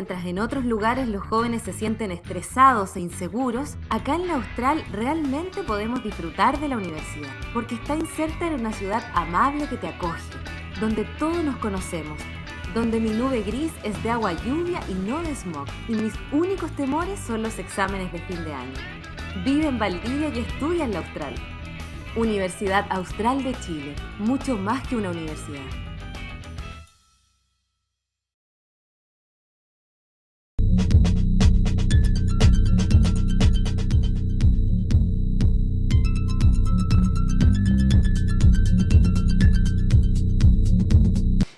Mientras en otros lugares los jóvenes se sienten estresados e inseguros, acá en la Austral realmente podemos disfrutar de la universidad, porque está inserta en una ciudad amable que te acoge, donde todos nos conocemos, donde mi nube gris es de agua lluvia y no de smog, y mis únicos temores son los exámenes de fin de año. Vive en Valdivia y estudia en la Austral. Universidad Austral de Chile, mucho más que una universidad.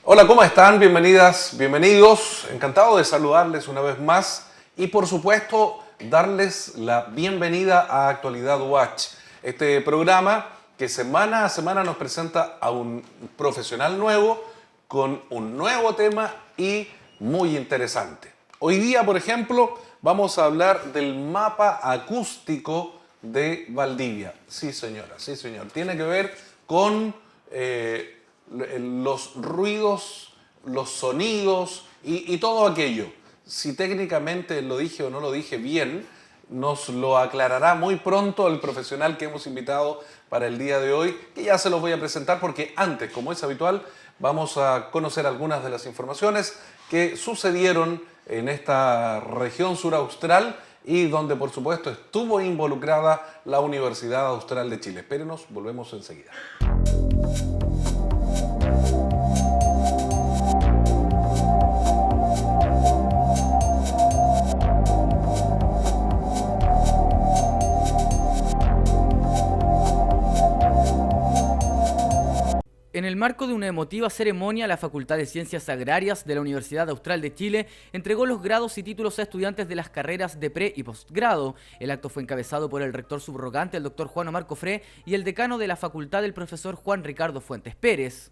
Hola, ¿cómo están? Bienvenidas, bienvenidos. Encantado de saludarles una vez más y por supuesto darles la bienvenida a Actualidad Watch, este programa que semana a semana nos presenta a un profesional nuevo con un nuevo tema y muy interesante. Hoy día, por ejemplo, vamos a hablar del mapa acústico de Valdivia. Sí, señora, sí, señor. Tiene que ver con los ruidos, los sonidos y todo aquello. Si técnicamente lo dije o no lo dije bien, nos lo aclarará muy pronto el profesional que hemos invitado para el día de hoy, que ya se los voy a presentar porque antes, como es habitual, vamos a conocer algunas de las informaciones que sucedieron en esta región suraustral y donde, por supuesto, estuvo involucrada la Universidad Austral de Chile. Espérenos, volvemos enseguida. En el marco de una emotiva ceremonia, la Facultad de Ciencias Agrarias de la Universidad Austral de Chile entregó los grados y títulos a estudiantes de las carreras de pre- y postgrado. El acto fue encabezado por el rector subrogante, el doctor Juan Omar Cofré, y el decano de la facultad, el profesor Juan Ricardo Fuentes Pérez.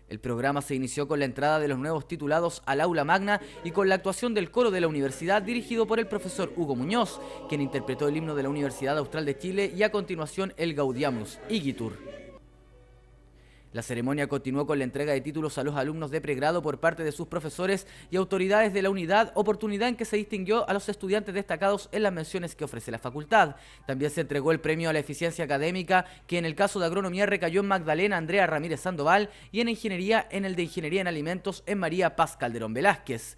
El programa se inició con la entrada de los nuevos titulados al aula magna y con la actuación del coro de la universidad dirigido por el profesor Hugo Muñoz, quien interpretó el himno de la Universidad Austral de Chile, y a continuación el Gaudiamus Igitur. La ceremonia continuó con la entrega de títulos a los alumnos de pregrado por parte de sus profesores y autoridades de la unidad, oportunidad en que se distinguió a los estudiantes destacados en las menciones que ofrece la facultad. También se entregó el premio a la eficiencia académica, que en el caso de agronomía recayó en Magdalena Andrea Ramírez Sandoval y en ingeniería en el de ingeniería en alimentos en María Paz Calderón Velázquez.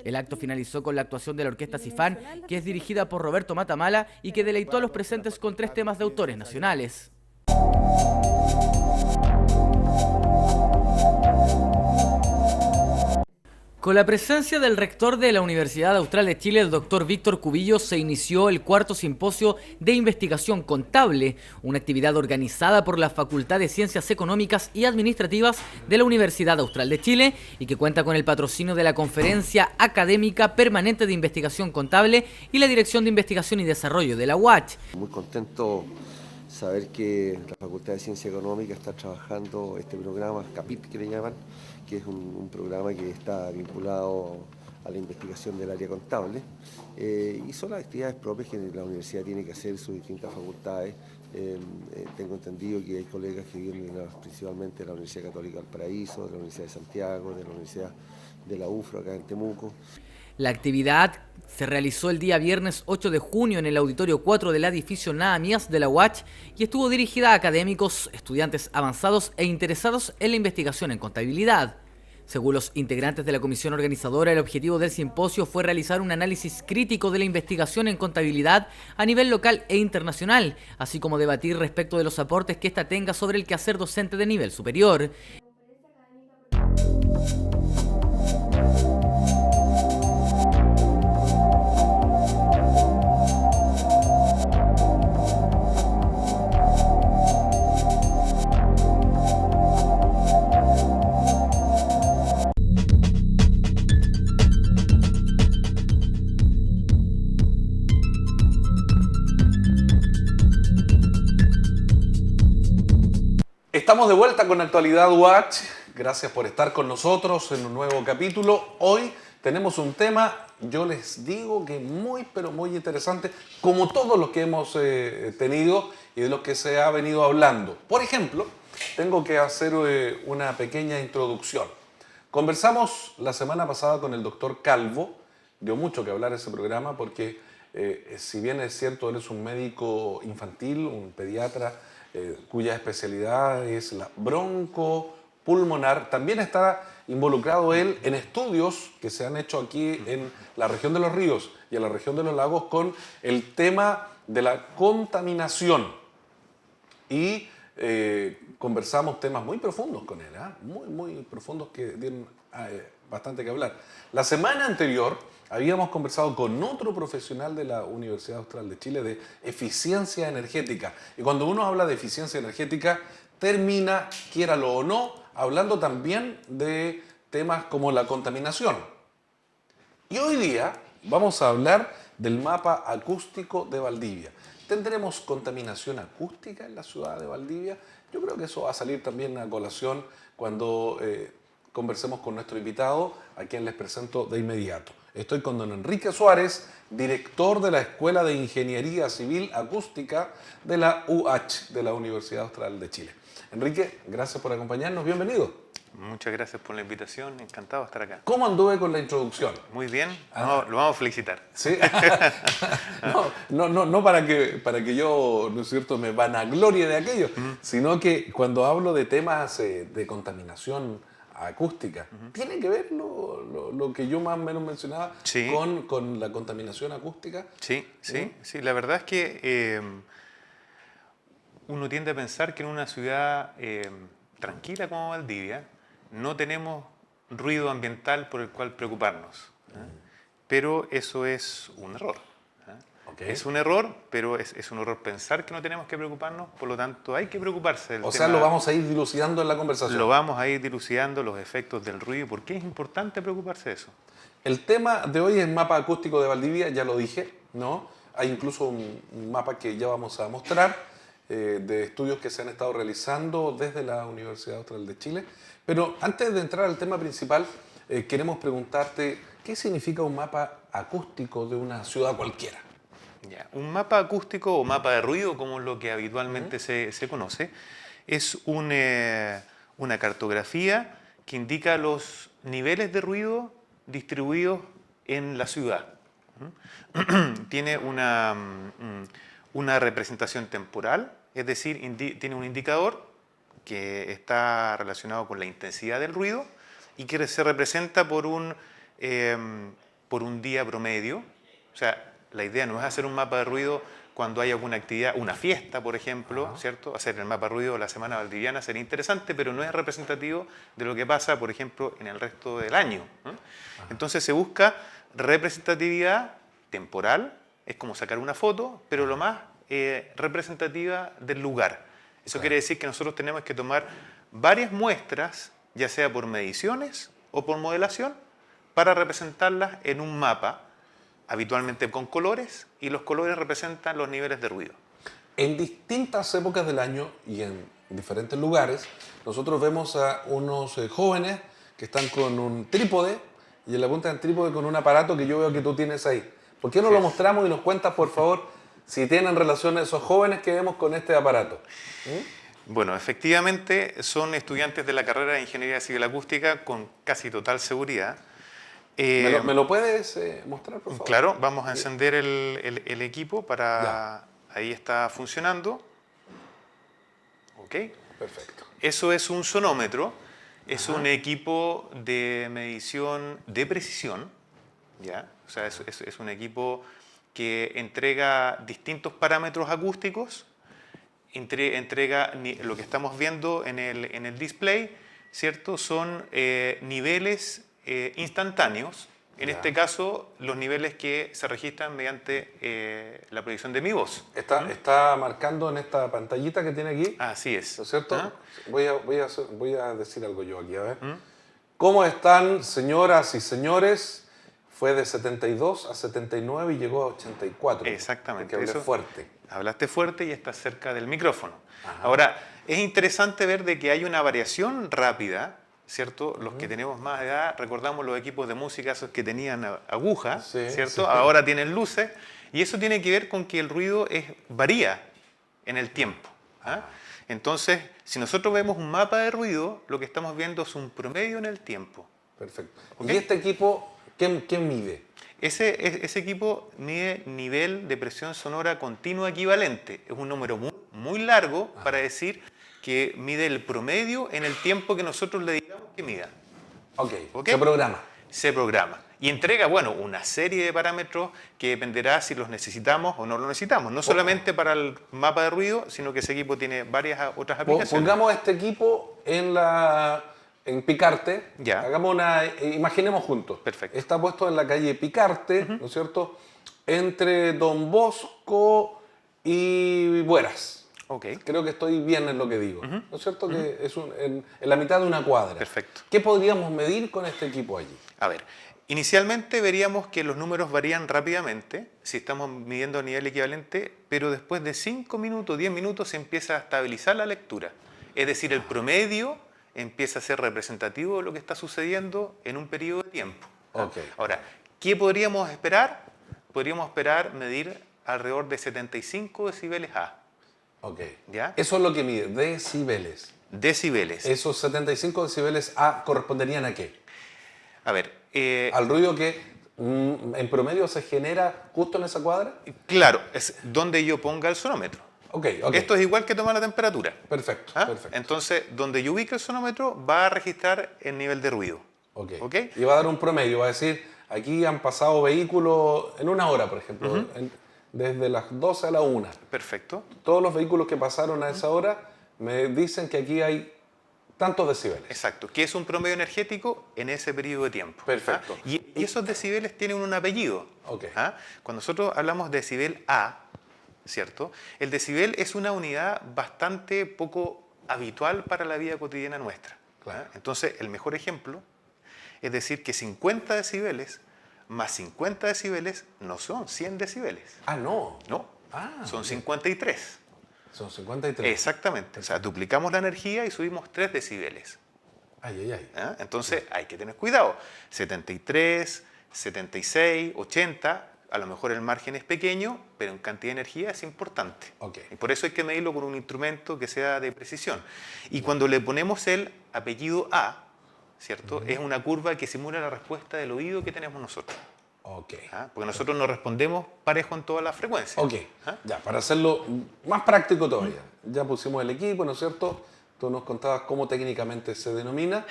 El acto finalizó con la actuación de la Orquesta Cifán, que es dirigida por Roberto Matamala y que deleitó a los presentes con 3 temas de autores nacionales. Con la presencia del rector de la Universidad Austral de Chile, el doctor Víctor Cubillo, se inició el 4º simposio de investigación contable, una actividad organizada por la Facultad de Ciencias Económicas y Administrativas de la Universidad Austral de Chile y que cuenta con el patrocinio de la Conferencia Académica Permanente de Investigación Contable y la Dirección de Investigación y Desarrollo de la UACH. Muy contento saber que la Facultad de Ciencia Económica está trabajando este programa, CAPIT que le llaman, que es un programa que está vinculado a la investigación del área contable, y son las actividades propias que la universidad tiene que hacer en sus distintas facultades. Tengo entendido que hay colegas que vienen principalmente de la Universidad Católica Valparaíso, de la Universidad de Santiago, de la Universidad de la UFRO acá en Temuco. La actividad se realizó el día viernes 8 de junio en el Auditorio 4 del edificio Nahemías de la UACH y estuvo dirigida a académicos, estudiantes avanzados e interesados en la investigación en contabilidad. Según los integrantes de la comisión organizadora, el objetivo del simposio fue realizar un análisis crítico de la investigación en contabilidad a nivel local e internacional, así como debatir respecto de los aportes que ésta tenga sobre el quehacer docente de nivel superior. Estamos de vuelta con Actualidad Watch. Gracias por estar con nosotros en un nuevo capítulo. Hoy tenemos un tema, yo les digo que muy, pero muy interesante, como todos los que hemos tenido y de los que se ha venido hablando. Por ejemplo, tengo que hacer una pequeña introducción. Conversamos la semana pasada con el doctor Calvo, dio mucho que hablar ese programa porque si bien es cierto, él es un médico infantil, un pediatra cuya especialidad es la broncopulmonar, también está involucrado él en estudios que se han hecho aquí en la región de los ríos y en la región de los lagos con el tema de la contaminación. Y conversamos temas muy profundos con él, muy profundos que tienen bastante que hablar. La semana anterior habíamos conversado con otro profesional de la Universidad Austral de Chile de eficiencia energética. Y cuando uno habla de eficiencia energética, termina, quiéralo o no, hablando también de temas como la contaminación. Y hoy día vamos a hablar del mapa acústico de Valdivia. ¿Tendremos contaminación acústica en la ciudad de Valdivia? Yo creo que eso va a salir también a colación cuando conversemos con nuestro invitado, a quien les presento de inmediato. Estoy con don Enrique Suárez, director de la Escuela de Ingeniería Civil Acústica de la UH, de la Universidad Austral de Chile. Enrique, gracias por acompañarnos, bienvenido. Muchas gracias por la invitación, encantado de estar acá. ¿Cómo anduve con la introducción? Muy bien, lo vamos a felicitar. ¿Sí? No para que yo, ¿no es cierto?, me vanaglorie de aquello, sino que cuando hablo de temas de contaminación acústica, ¿tiene que ver lo que yo más o menos mencionaba con la contaminación acústica? Sí, la verdad es que uno tiende a pensar que en una ciudad tranquila como Valdivia no tenemos ruido ambiental por el cual preocuparnos, pero eso es un error. Okay. Es un error, pero es un error pensar que no tenemos que preocuparnos, por lo tanto hay que preocuparse del tema. O sea, lo vamos a ir dilucidando en la conversación. Lo vamos a ir dilucidando, los efectos del ruido, ¿por qué es importante preocuparse de eso? El tema de hoy es el mapa acústico de Valdivia, ya lo dije, ¿no? Hay incluso un mapa que ya vamos a mostrar de estudios que se han estado realizando desde la Universidad Austral de Chile. Pero antes de entrar al tema principal, queremos preguntarte, ¿qué significa un mapa acústico de una ciudad cualquiera? Ya, un mapa acústico o mapa de ruido, como es lo que habitualmente se conoce, es una cartografía que indica los niveles de ruido distribuidos en la ciudad. Tiene una representación temporal, es decir, tiene un indicador que está relacionado con la intensidad del ruido y que se representa por un día promedio. O sea, la idea no es hacer un mapa de ruido cuando hay alguna actividad, una fiesta, por ejemplo, ¿cierto? Hacer el mapa de ruido de la semana valdiviana sería interesante, pero no es representativo de lo que pasa, por ejemplo, en el resto del año. Entonces se busca representatividad temporal, es como sacar una foto, pero lo más representativa del lugar. Eso quiere decir que nosotros tenemos que tomar varias muestras, ya sea por mediciones o por modelación, para representarlas en un mapa, habitualmente con colores, y los colores representan los niveles de ruido. En distintas épocas del año y en diferentes lugares, nosotros vemos a unos jóvenes que están con un trípode y en la punta del trípode con un aparato que yo veo que tú tienes ahí. ¿Por qué no lo mostramos y nos cuentas, por favor, si tienen relación esos jóvenes que vemos con este aparato? Bueno, efectivamente son estudiantes de la carrera de Ingeniería Civil Acústica con casi total seguridad. ¿Me lo puedes mostrar, por favor? Claro, vamos a encender el equipo para... Ahí está funcionando. Ok. Perfecto. Eso es un sonómetro. Es un equipo de medición de precisión. ¿Ya? O sea, es un equipo que entrega distintos parámetros acústicos. Entrega lo que estamos viendo en el display, ¿cierto? Son niveles instantáneos, en este caso los niveles que se registran mediante la proyección de mi voz. Está marcando en esta pantallita que tiene aquí. Así es. ¿No es cierto? Voy a decir algo yo aquí, a ver. ¿Cómo están, señoras y señores? Fue de 72 a 79 y llegó a 84. Exactamente. Porque hablé fuerte. Hablaste fuerte y estás cerca del micrófono. Ahora, es interesante ver de que hay una variación rápida, ¿cierto? Los que tenemos más edad, recordamos los equipos de música, esos que tenían agujas, ¿cierto? Sí. Ahora tienen luces, y eso tiene que ver con que el ruido varía en el tiempo. Entonces, si nosotros vemos un mapa de ruido, lo que estamos viendo es un promedio en el tiempo. Perfecto. ¿Ok? ¿Y este equipo qué mide? Ese equipo mide nivel de presión sonora continua equivalente. Es un número muy largo para decir que mide el promedio en el tiempo que nosotros le digamos que mida. Ok, ¿Ok? se programa. Se programa. Y entrega, bueno, una serie de parámetros que dependerá si los necesitamos o no los necesitamos. No solamente para el mapa de ruido, sino que ese equipo tiene varias otras aplicaciones. Pongamos este equipo en Picarte. Ya. Imaginemos juntos. Perfecto. Está puesto en la calle Picarte, ¿no es cierto? Entre Don Bosco y Bueras. Ok. Creo que estoy bien en lo que digo. ¿No es cierto? Que es en la mitad de una cuadra. Perfecto. ¿Qué podríamos medir con este equipo allí? A ver, inicialmente veríamos que los números varían rápidamente si estamos midiendo a nivel equivalente, pero después de 5 minutos, 10 minutos se empieza a estabilizar la lectura. Es decir, el promedio empieza a ser representativo de lo que está sucediendo en un periodo de tiempo. Ok. Ahora, ¿qué podríamos esperar? Podríamos esperar medir alrededor de 75 decibeles A. Ok. ¿Ya? Eso es lo que mide, decibeles. Decibeles. ¿Esos 75 decibeles A corresponderían a qué? A ver, Al ruido que en promedio se genera justo en esa cuadra. claro, es donde yo ponga el sonómetro. Ok, ok. Esto es igual que tomar la temperatura. Perfecto, ¿Ah? perfecto. Entonces, donde yo ubique el sonómetro va a registrar el nivel de ruido. Ok. ¿Ok? Y va a dar un promedio, va a decir, aquí han pasado vehículos en una hora, por ejemplo, desde las 12 a la 1. Perfecto. Todos los vehículos que pasaron a esa hora me dicen que aquí hay tantos decibeles. Exacto. Que es un promedio energético en ese periodo de tiempo. Perfecto. ¿Ah? Y esos decibeles tienen un apellido. Ok. ¿Ah? Cuando nosotros hablamos de decibel A, ¿cierto? El decibel es una unidad bastante poco habitual para la vida cotidiana nuestra. Claro. ¿Ah? Entonces, el mejor ejemplo es decir que 50 decibeles más 50 decibeles no son 100 decibeles. Ah, no. No, son 53. Son 53. Exactamente. O sea, duplicamos la energía y subimos 3 decibeles. Ay, ay, ay. ¿Ah? Entonces hay que tener cuidado. 73, 76, 80, a lo mejor el margen es pequeño, pero en cantidad de energía es importante. Ok. Y por eso hay que medirlo con un instrumento que sea de precisión. Y cuando le ponemos el apellido A, ¿cierto? Es una curva que simula la respuesta del oído que tenemos nosotros. Ok. ¿Ah? Porque nosotros no respondemos parejo en todas las frecuencias. Ok, ¿Ah? ya, para hacerlo más práctico todavía. Ya pusimos el equipo, ¿no es cierto? Tú nos contabas cómo técnicamente se denomina.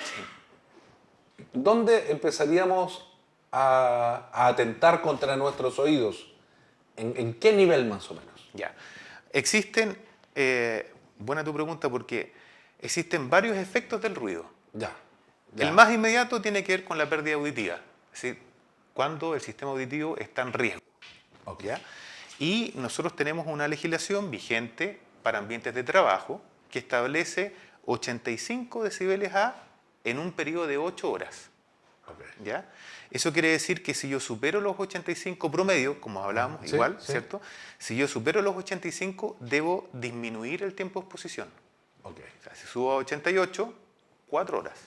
¿Dónde empezaríamos a atentar contra nuestros oídos? ¿En qué nivel más o menos? Ya. Existen, buena tu pregunta, porque existen varios efectos del ruido. Ya. El más inmediato tiene que ver con la pérdida auditiva, es decir, cuando el sistema auditivo está en riesgo. Ok. ¿Ya? Y nosotros tenemos una legislación vigente para ambientes de trabajo que establece 85 decibeles A en un periodo de 8 horas. Ok. ¿Ya? Eso quiere decir que si yo supero los 85 promedio, como hablábamos, Sí, igual, sí. ¿cierto? Si yo supero los 85, debo disminuir el tiempo de exposición. Ok. O sea, si subo a 88, 4 horas.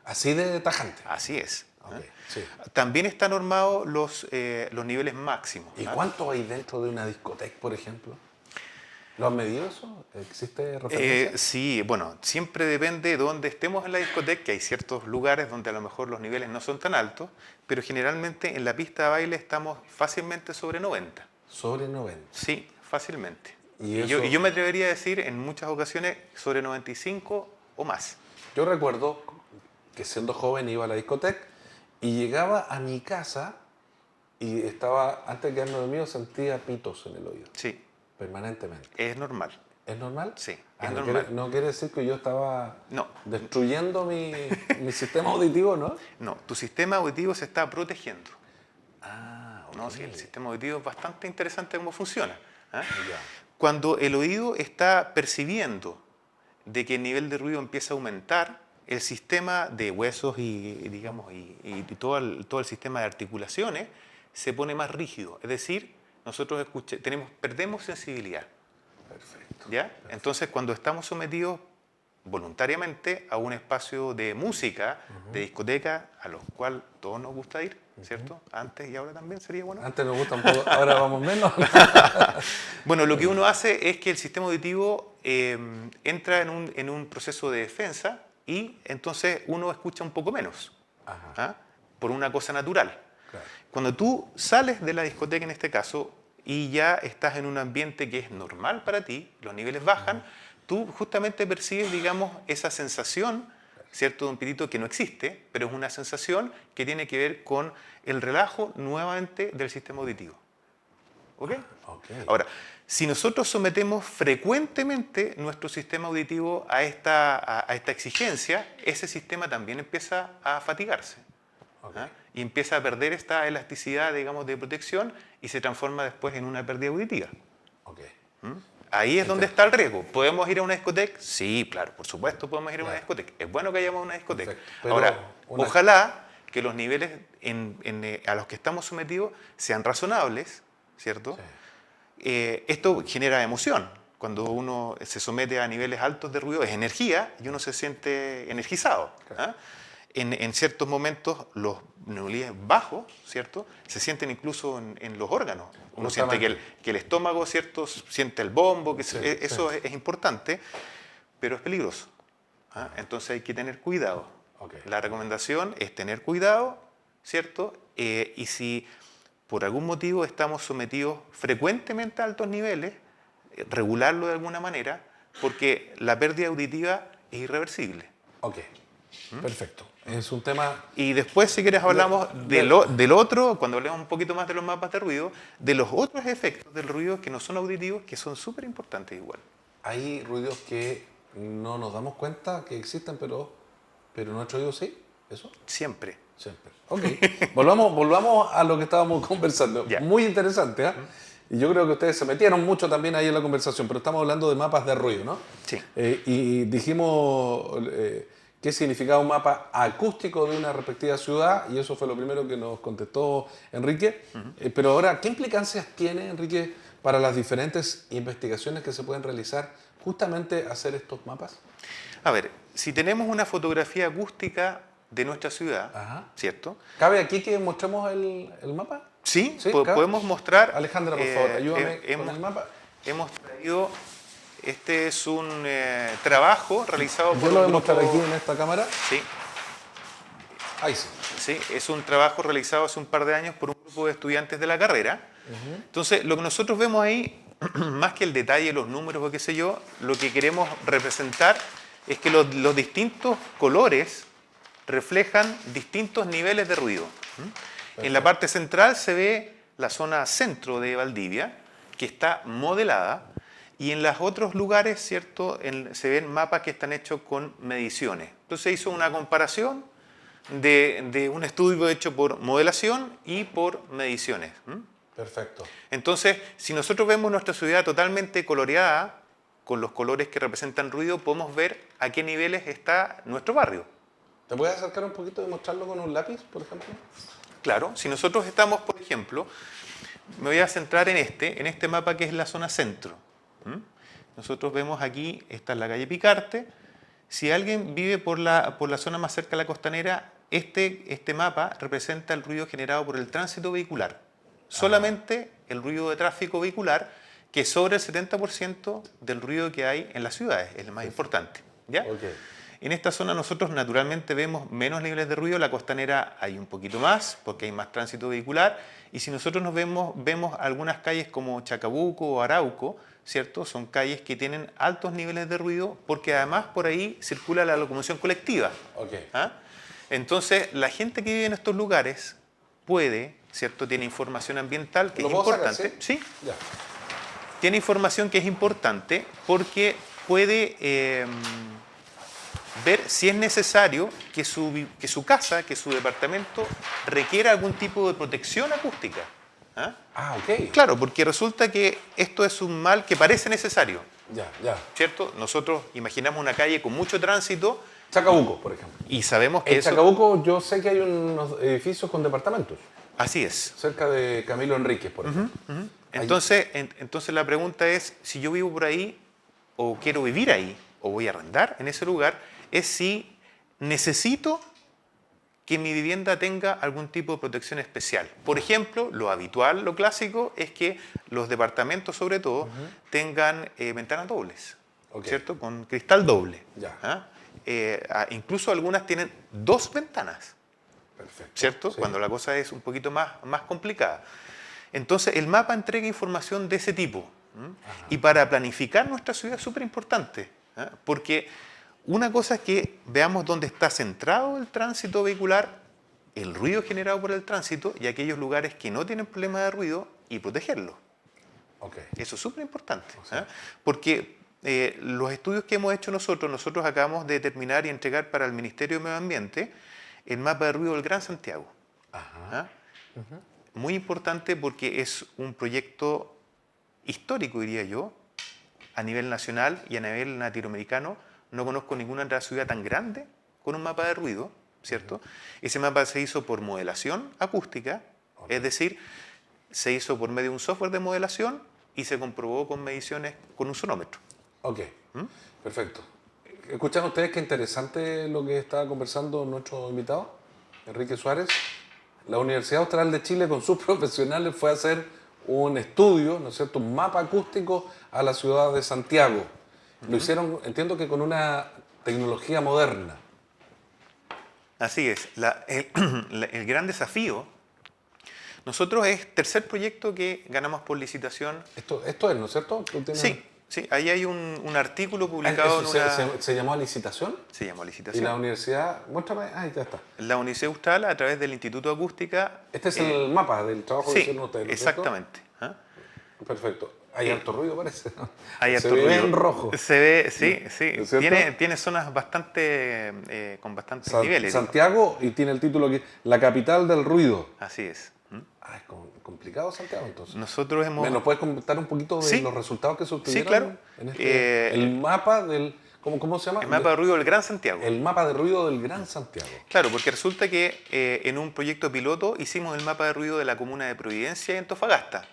Así de tajante. Así es. Ok, ¿Eh? sí. También están normados los niveles máximos. ¿Y ¿ah? cuánto hay dentro de una discoteca, por ejemplo? ¿Lo han medido eso? ¿Existe referencia? Sí, bueno, siempre depende de dónde estemos en la discoteca, que hay ciertos lugares donde a lo mejor los niveles no son tan altos, pero generalmente en la pista de baile estamos fácilmente sobre 90. Sobre 90. Sí, fácilmente. ¿Y Y eso? yo me atrevería a decir en muchas ocasiones sobre 95 o más. Yo recuerdo que siendo joven iba a la discoteca y llegaba a mi casa y estaba, antes de quedarme dormido, sentía pitos en el oído, Sí, permanentemente. es normal. ¿Es normal? Sí, Ah, es no normal. no quiere decir que yo estaba No. destruyendo mi sistema auditivo, ¿no? No, tu sistema auditivo se está protegiendo. Ah, ok. ¿No? Sí, el sistema auditivo es bastante interesante cómo funciona. ¿Ah? Ya. Cuando el oído está percibiendo de que el nivel de ruido empieza a aumentar, el sistema de huesos digamos, y todo el sistema de articulaciones se pone más rígido. Es decir, nosotros perdemos sensibilidad. Perfecto. ¿Ya? Entonces, cuando estamos sometidos voluntariamente a un espacio de música, de discoteca, a los cuales todos nos gusta ir, ¿cierto? Antes y ahora también sería bueno. Antes nos gusta un poco, ahora vamos menos. Bueno, lo que uno hace es que el sistema auditivo entra en un proceso de defensa y entonces uno escucha un poco menos. ¿ah? Por una cosa natural. Claro. Cuando tú sales de la discoteca, en este caso, y ya estás en un ambiente que es normal para ti, los niveles bajan, tú justamente percibes, digamos, esa sensación, ¿cierto?, de un pitito que no existe, pero es una sensación que tiene que ver con el relajo nuevamente del sistema auditivo. ¿Ok? Okay. Ahora, si nosotros sometemos frecuentemente nuestro sistema auditivo a esta exigencia, ese sistema también empieza a fatigarse. Okay. ¿Ah? Y empieza a perder esta elasticidad, digamos, de protección y se transforma después en una pérdida auditiva. Okay. Ahí es donde está el riesgo. ¿Podemos ir a una discoteca? Sí, claro, por supuesto podemos ir a una discoteca. Es bueno que hayamos una discoteca. Pero ahora, ojalá que los niveles a los que estamos sometidos sean razonables, ¿cierto? Sí. Esto genera emoción. Cuando uno se somete a niveles altos de ruido, es energía y uno se siente energizado. Claro. ¿Ah? En ciertos momentos los niveles bajos, ¿cierto?, se sienten incluso en los órganos. Uno siente que el estómago, ¿cierto?, siente el bombo, que eso es importante, pero es peligroso. ¿Ah? Entonces hay que tener cuidado. Okay. La recomendación es tener cuidado, ¿cierto? Y si por algún motivo estamos sometidos frecuentemente a altos niveles, regularlo de alguna manera, porque la pérdida auditiva es irreversible. Ok, perfecto. Es un tema... Y después, si quieres, hablamos del otro, cuando hablemos un poquito más de los mapas de ruido, de los otros efectos del ruido que no son auditivos, que son súper importantes igual. Hay ruidos que no nos damos cuenta que existen, pero nuestro oído sí, ¿eso? Siempre. Siempre. Ok, volvamos a lo que estábamos conversando. Ya. Muy interesante, ¿eh? Y yo creo que ustedes se metieron mucho también ahí en la conversación, pero estamos hablando de mapas de ruido, ¿no? Sí. Y dijimos qué significaba un mapa acústico de una respectiva ciudad, y eso fue lo primero que nos contestó Enrique. Pero ahora, ¿qué implicancias tiene, Enrique, para las diferentes investigaciones que se pueden realizar justamente hacer estos mapas? A ver, si tenemos una fotografía acústica de nuestra ciudad, Ajá. ¿cierto? ¿Cabe aquí que mostremos el mapa? Sí, Sí, podemos mostrar. Alejandra, por favor, ayúdame con el mapa. Hemos traído, este es un trabajo realizado por Yo lo voy a un mostrar grupo- aquí en esta cámara. Sí, Ahí sí. sí, es un trabajo realizado hace un par de años por un grupo de estudiantes de la carrera. Entonces, lo que nosotros vemos ahí, más que el detalle, los números o qué sé yo, lo que queremos representar es que los distintos colores reflejan distintos niveles de ruido. En la parte central se ve la zona centro de Valdivia, que está modelada, y en los otros lugares, ¿cierto?, se ven mapas que están hechos con mediciones. Entonces hizo una comparación de un estudio hecho por modelación y por mediciones. Perfecto. Entonces, si nosotros vemos nuestra ciudad totalmente coloreada, con los colores que representan ruido, podemos ver a qué niveles está nuestro barrio. ¿Te puedes acercar un poquito y mostrarlo con un lápiz, por ejemplo? Claro, si nosotros estamos, por ejemplo, me voy a centrar en este mapa que es la zona centro. Nosotros vemos aquí, esta es la calle Picarte. Si alguien vive por la zona más cerca de la costanera, este mapa representa el ruido generado por el tránsito vehicular. Solamente el ruido de tráfico vehicular, que es sobre el 70% del ruido que hay en las ciudades, es el más importante. ¿Ya? Okay. En esta zona nosotros naturalmente vemos menos niveles de ruido, la costanera hay un poquito más, porque hay más tránsito vehicular, y si nosotros vemos algunas calles como Chacabuco o Arauco, ¿cierto? Son calles que tienen altos niveles de ruido, porque además por ahí circula la locomoción colectiva. Okay. ¿Ah? Entonces, la gente que vive en estos lugares puede, ¿cierto? Tiene información ambiental que es importante. Sacar, ¿sí? ¿Sí? Ya. Tiene información que es importante porque puede ver si es necesario que su casa, que su departamento requiera algún tipo de protección acústica. ¿Ah? Ah, ok. Claro, porque resulta que esto es un mal que parece necesario, Ya. ¿cierto? Nosotros imaginamos una calle con mucho tránsito Chacabuco, por ejemplo. y sabemos que En eso... Chacabuco yo sé que hay unos edificios con departamentos, Así es. cerca de Camilo Enríquez, por ejemplo. Entonces la pregunta es, si yo vivo por ahí, o quiero vivir ahí, o voy a arrendar en ese lugar, es si necesito que mi vivienda tenga algún tipo de protección especial. Por ejemplo, lo habitual, lo clásico, es que los departamentos, sobre todo, tengan ventanas dobles, Ok. ¿cierto? Con cristal doble. Ya. ¿Ah? Incluso algunas tienen 2 ventanas. Perfecto. ¿cierto? Sí. Cuando la cosa es un poquito más complicada. Entonces, el mapa entrega información de ese tipo. Y para planificar nuestra ciudad es súper importante, porque una cosa es que veamos dónde está centrado el tránsito vehicular, el ruido generado por el tránsito y aquellos lugares que no tienen problema de ruido y protegerlos. Okay. Eso es súper importante, porque los estudios que hemos hecho nosotros acabamos de determinar y entregar para el Ministerio de Medio Ambiente el mapa de ruido del Gran Santiago. Muy importante porque es un proyecto histórico, diría yo, a nivel nacional y a nivel latinoamericano. No conozco ninguna otra ciudad tan grande con un mapa de ruido, ¿cierto? Ese mapa se hizo por modelación acústica, es decir, se hizo por medio de un software de modelación y se comprobó con mediciones con un sonómetro. Ok, perfecto. ¿Escuchan ustedes qué interesante lo que estaba conversando nuestro invitado, Enrique Suárez? La Universidad Austral de Chile con sus profesionales fue a hacer un estudio, ¿no es cierto?, un mapa acústico a la ciudad de Santiago. Lo hicieron, entiendo que con una tecnología moderna. Así es. El gran desafío, nosotros es tercer proyecto que ganamos por licitación. Esto es, ¿no es cierto? Sí, ahí hay un artículo publicado en una... ¿Se llamó licitación? Se llamó Y licitación. la universidad, muéstrame, ahí ya está. La Universidad Austral, a través del Instituto de Acústica... Este es el mapa del trabajo que Sí, hicieron ustedes, ¿no es exactamente. cierto? Perfecto. Hay harto ruido, parece. Hay Se harto ve ruido. en rojo. Se ve, sí. ¿Es cierto? Tiene zonas bastante con bastantes niveles. Santiago, y tiene el título aquí, la capital del ruido. Así es. Es complicado Santiago, entonces. Nosotros hemos... ¿Nos puedes comentar un poquito de Sí. los resultados que se obtuvieron? Sí, claro. En el mapa del... ¿Cómo se llama? El mapa de ruido del Gran Santiago. El mapa de ruido del Gran Santiago. Claro, porque resulta que en un proyecto piloto hicimos el mapa de ruido de la comuna de Providencia y Antofagasta.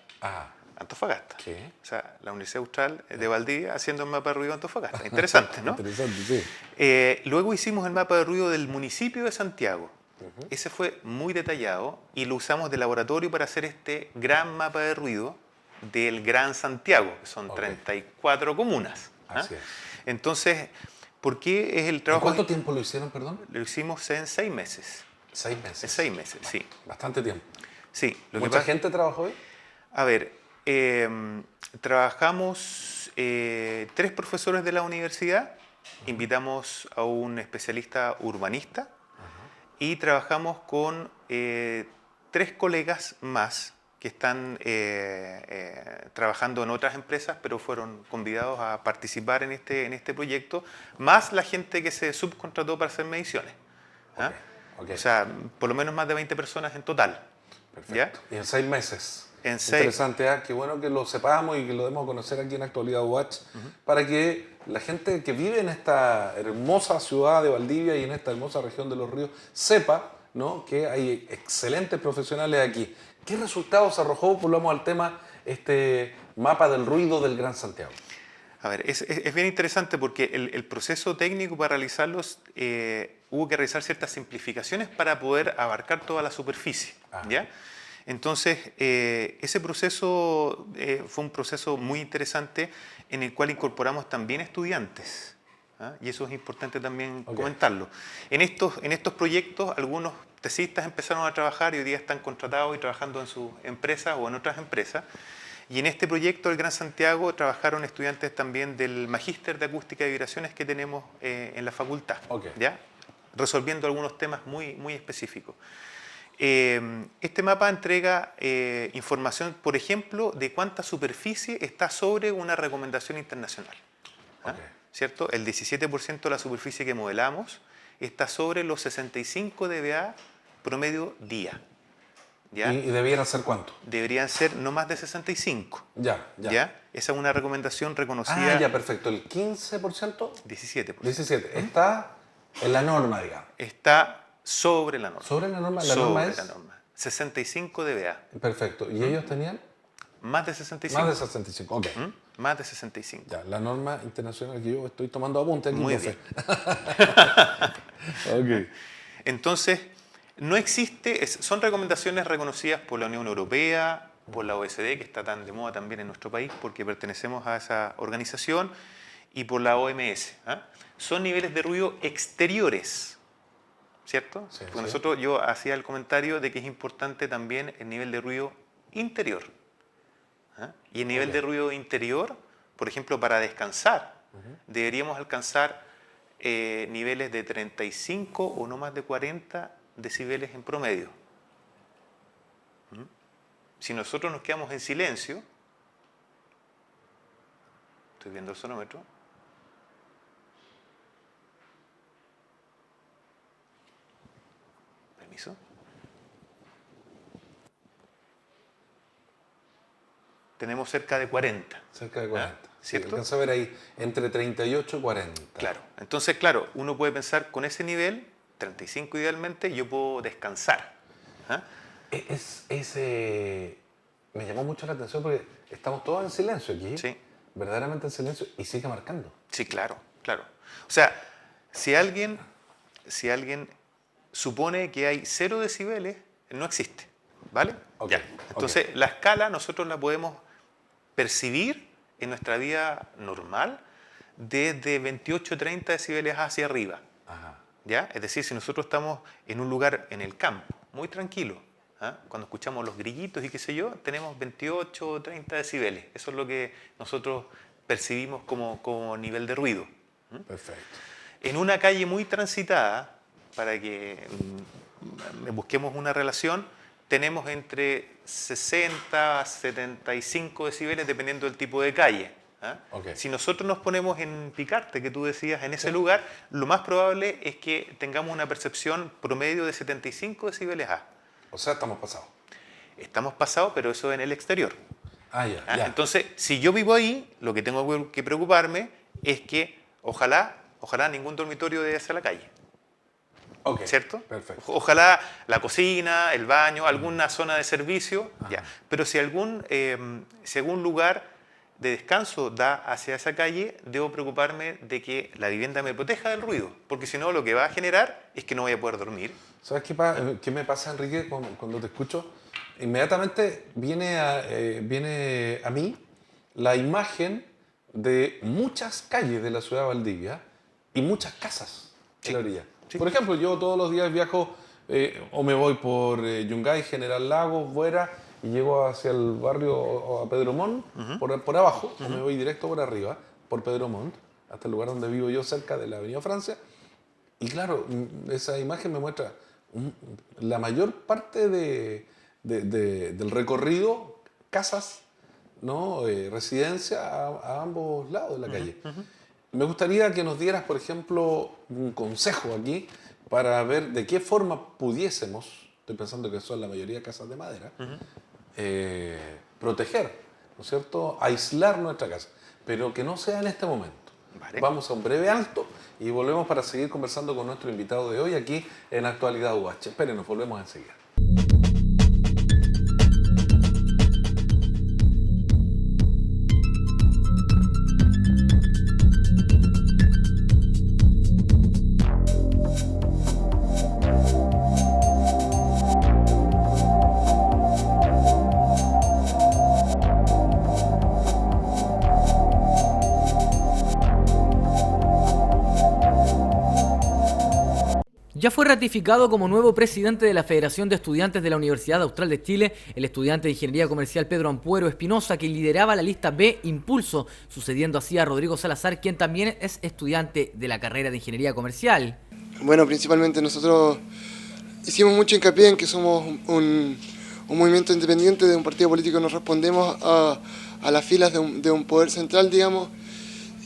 Antofagasta. Sí. O sea, la Universidad Austral de Valdivia haciendo el mapa de ruido de Antofagasta. Interesante, ¿no? Interesante, sí. Luego hicimos el mapa de ruido del municipio de Santiago. Ese fue muy detallado y lo usamos de laboratorio para hacer este gran mapa de ruido del Gran Santiago, que son 34 comunas. Así es. Entonces, ¿por qué es el ¿En trabajo? cuánto tiempo lo hicieron, perdón? Lo hicimos en 6 meses. 6 meses. En 6 meses, sí. Bastante tiempo. Sí. ¿Mucha gente trabajó ahí? A ver, trabajamos 3 profesores de la universidad, invitamos a un especialista urbanista y trabajamos con 3 colegas más que están trabajando en otras empresas, pero fueron convidados a participar en este proyecto, más la gente que se subcontrató para hacer mediciones. Okay. O sea, por lo menos más de 20 personas en total. Perfecto. ¿Ya? Y en 6 meses. En 6. Interesante, qué bueno que lo sepamos y que lo demos a conocer aquí en Actualidad Watch, para que la gente que vive en esta hermosa ciudad de Valdivia y en esta hermosa región de Los Ríos sepa, ¿no?, que hay excelentes profesionales aquí. ¿Qué resultados arrojó? Volvamos al tema, este mapa del ruido del Gran Santiago. A ver, es bien interesante porque el proceso técnico para realizarlos hubo que realizar ciertas simplificaciones para poder abarcar toda la superficie. ¿Ya? Entonces, ese proceso fue un proceso muy interesante en el cual incorporamos también estudiantes. Y eso es importante también comentarlo. En estos proyectos, algunos tesistas empezaron a trabajar y hoy día están contratados y trabajando en sus empresas o en otras empresas. Y en este proyecto del Gran Santiago trabajaron estudiantes también del Magíster de Acústica y Vibraciones que tenemos en la facultad, ¿ya? Resolviendo algunos temas muy específicos. Este mapa entrega información, por ejemplo, de cuánta superficie está sobre una recomendación internacional. ¿Cierto? El 17% de la superficie que modelamos está sobre los 65 dBA promedio día. ¿Ya? ¿Y debieran ser cuánto? Deberían ser no más de 65. Ya. Esa es una recomendación reconocida. Ya, perfecto. ¿El 15%? 17%. 17%. Está en la norma, digamos. Está sobre la norma. ¿Sobre la norma? ¿La norma es? La norma. 65 dBA. Perfecto. ¿Y ellos tenían? Más de 65. Más de 65, ok. Más de 65. Ya, la norma internacional que yo estoy tomando apunte aquí. Muy bien. Ok. Entonces, no existe, son recomendaciones reconocidas por la Unión Europea, por la OECD, que está tan de moda también en nuestro país porque pertenecemos a esa organización, y por la OMS. Son niveles de ruido exteriores ¿cierto? Sí, Porque sí. yo hacía el comentario de que es importante también el nivel de ruido interior. ¿Ah? Y el nivel de ruido interior, por ejemplo, para descansar, deberíamos alcanzar niveles de 35 o no más de 40 decibeles en promedio. Si nosotros nos quedamos en silencio, estoy viendo el sonómetro, permiso, tenemos cerca de 40. Cerca de 40. Sí, ¿Cierto? alcanza a ver ahí entre 38 y 40. Claro. Entonces, claro, uno puede pensar con ese nivel, 35 idealmente, yo puedo descansar. ¿Ah? Me llamó mucho la atención porque estamos todos en silencio aquí. Sí. Verdaderamente en silencio y sigue marcando. Sí, claro, claro. O sea, si alguien supone que hay 0 decibeles, no existe. ¿Vale? Ok, Ya. Entonces, la escala nosotros la podemos percibir en nuestra vida normal desde 28-30 decibeles hacia arriba. Ajá. ¿Ya? Es decir, si nosotros estamos en un lugar en el campo, muy tranquilo, ¿ah? Cuando escuchamos los grillitos y qué sé yo, tenemos 28 o 30 decibeles. Eso es lo que nosotros percibimos como nivel de ruido. Perfecto. En una calle muy transitada, para que busquemos una relación, tenemos entre 60 a 75 decibeles dependiendo del tipo de calle. ¿Ah? Ok. Si nosotros nos ponemos en Picarte, que tú decías, en ese lugar, lo más probable es que tengamos una percepción promedio de 75 decibeles A. O sea, estamos pasados. Estamos pasados, pero eso en el exterior. Ah, ya, ¿Ah? ya. Entonces, si yo vivo ahí, lo que tengo que preocuparme es que ojalá ningún dormitorio dé hacia la calle. Ok, ¿Cierto? Perfecto. Ojalá la cocina, el baño, alguna zona de servicio, ya. Pero si algún lugar de descanso da hacia esa calle, debo preocuparme de que la vivienda me proteja del ruido, porque si no, lo que va a generar es que no voy a poder dormir. ¿Sabes qué me pasa, Enrique, cuando te escucho? Inmediatamente viene a mí la imagen de muchas calles de la ciudad de Valdivia y muchas casas en la orilla. Sí. Por ejemplo, yo todos los días viajo o me voy por Yungay, General Lagos, Buera, y llego hacia el barrio o a Pedro Montt por abajo, o me voy directo por arriba, por Pedro Montt, hasta el lugar donde vivo yo, cerca de la Avenida Francia. Y claro, esa imagen me muestra la mayor parte del recorrido, casas, ¿no? Residencia a ambos lados de la calle. Me gustaría que nos dieras, por ejemplo, un consejo aquí para ver de qué forma pudiésemos, estoy pensando que son la mayoría casas de madera, proteger, ¿no es cierto?, aislar nuestra casa, pero que no sea en este momento. Vale. Vamos a un breve alto y volvemos para seguir conversando con nuestro invitado de hoy aquí en Actualidad UH. Espérenos, volvemos enseguida. Ya fue ratificado como nuevo presidente de la Federación de Estudiantes de la Universidad Austral de Chile el estudiante de Ingeniería Comercial Pedro Ampuero Espinosa, que lideraba la lista B Impulso, sucediendo así a Rodrigo Salazar, quien también es estudiante de la carrera de Ingeniería Comercial. Bueno, principalmente nosotros hicimos mucho hincapié en que somos un movimiento independiente de un partido político, nos respondemos a las filas de un poder central, digamos,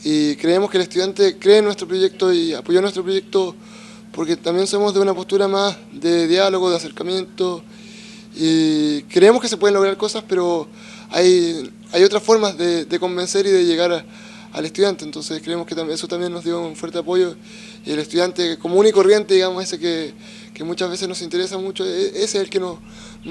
y creemos que el estudiante cree en nuestro proyecto y apoyó nuestro proyecto porque también somos de una postura más de diálogo, de acercamiento, y creemos que se pueden lograr cosas, pero hay otras formas de convencer y de llegar al estudiante. Entonces creemos que eso también nos dio un fuerte apoyo, y el estudiante común y corriente, digamos, ese que muchas veces nos interesa mucho, ese es el que nos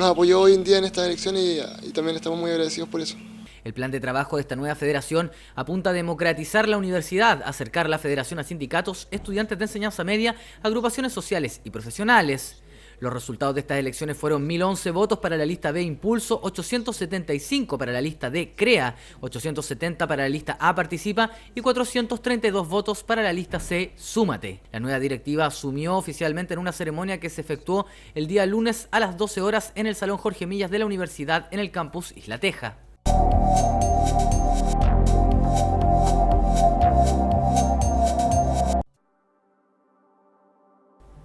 apoyó hoy en día en estas elecciones, y también estamos muy agradecidos por eso. El plan de trabajo de esta nueva federación apunta a democratizar la universidad, acercar la federación a sindicatos, estudiantes de enseñanza media, agrupaciones sociales y profesionales. Los resultados de estas elecciones fueron 1.011 votos para la lista B Impulso, 875 para la lista D CREA, 870 para la lista A Participa y 432 votos para la lista C Súmate. La nueva directiva asumió oficialmente en una ceremonia que se efectuó el día lunes a las 12 horas en el Salón Jorge Millas de la Universidad en el campus Isla Teja.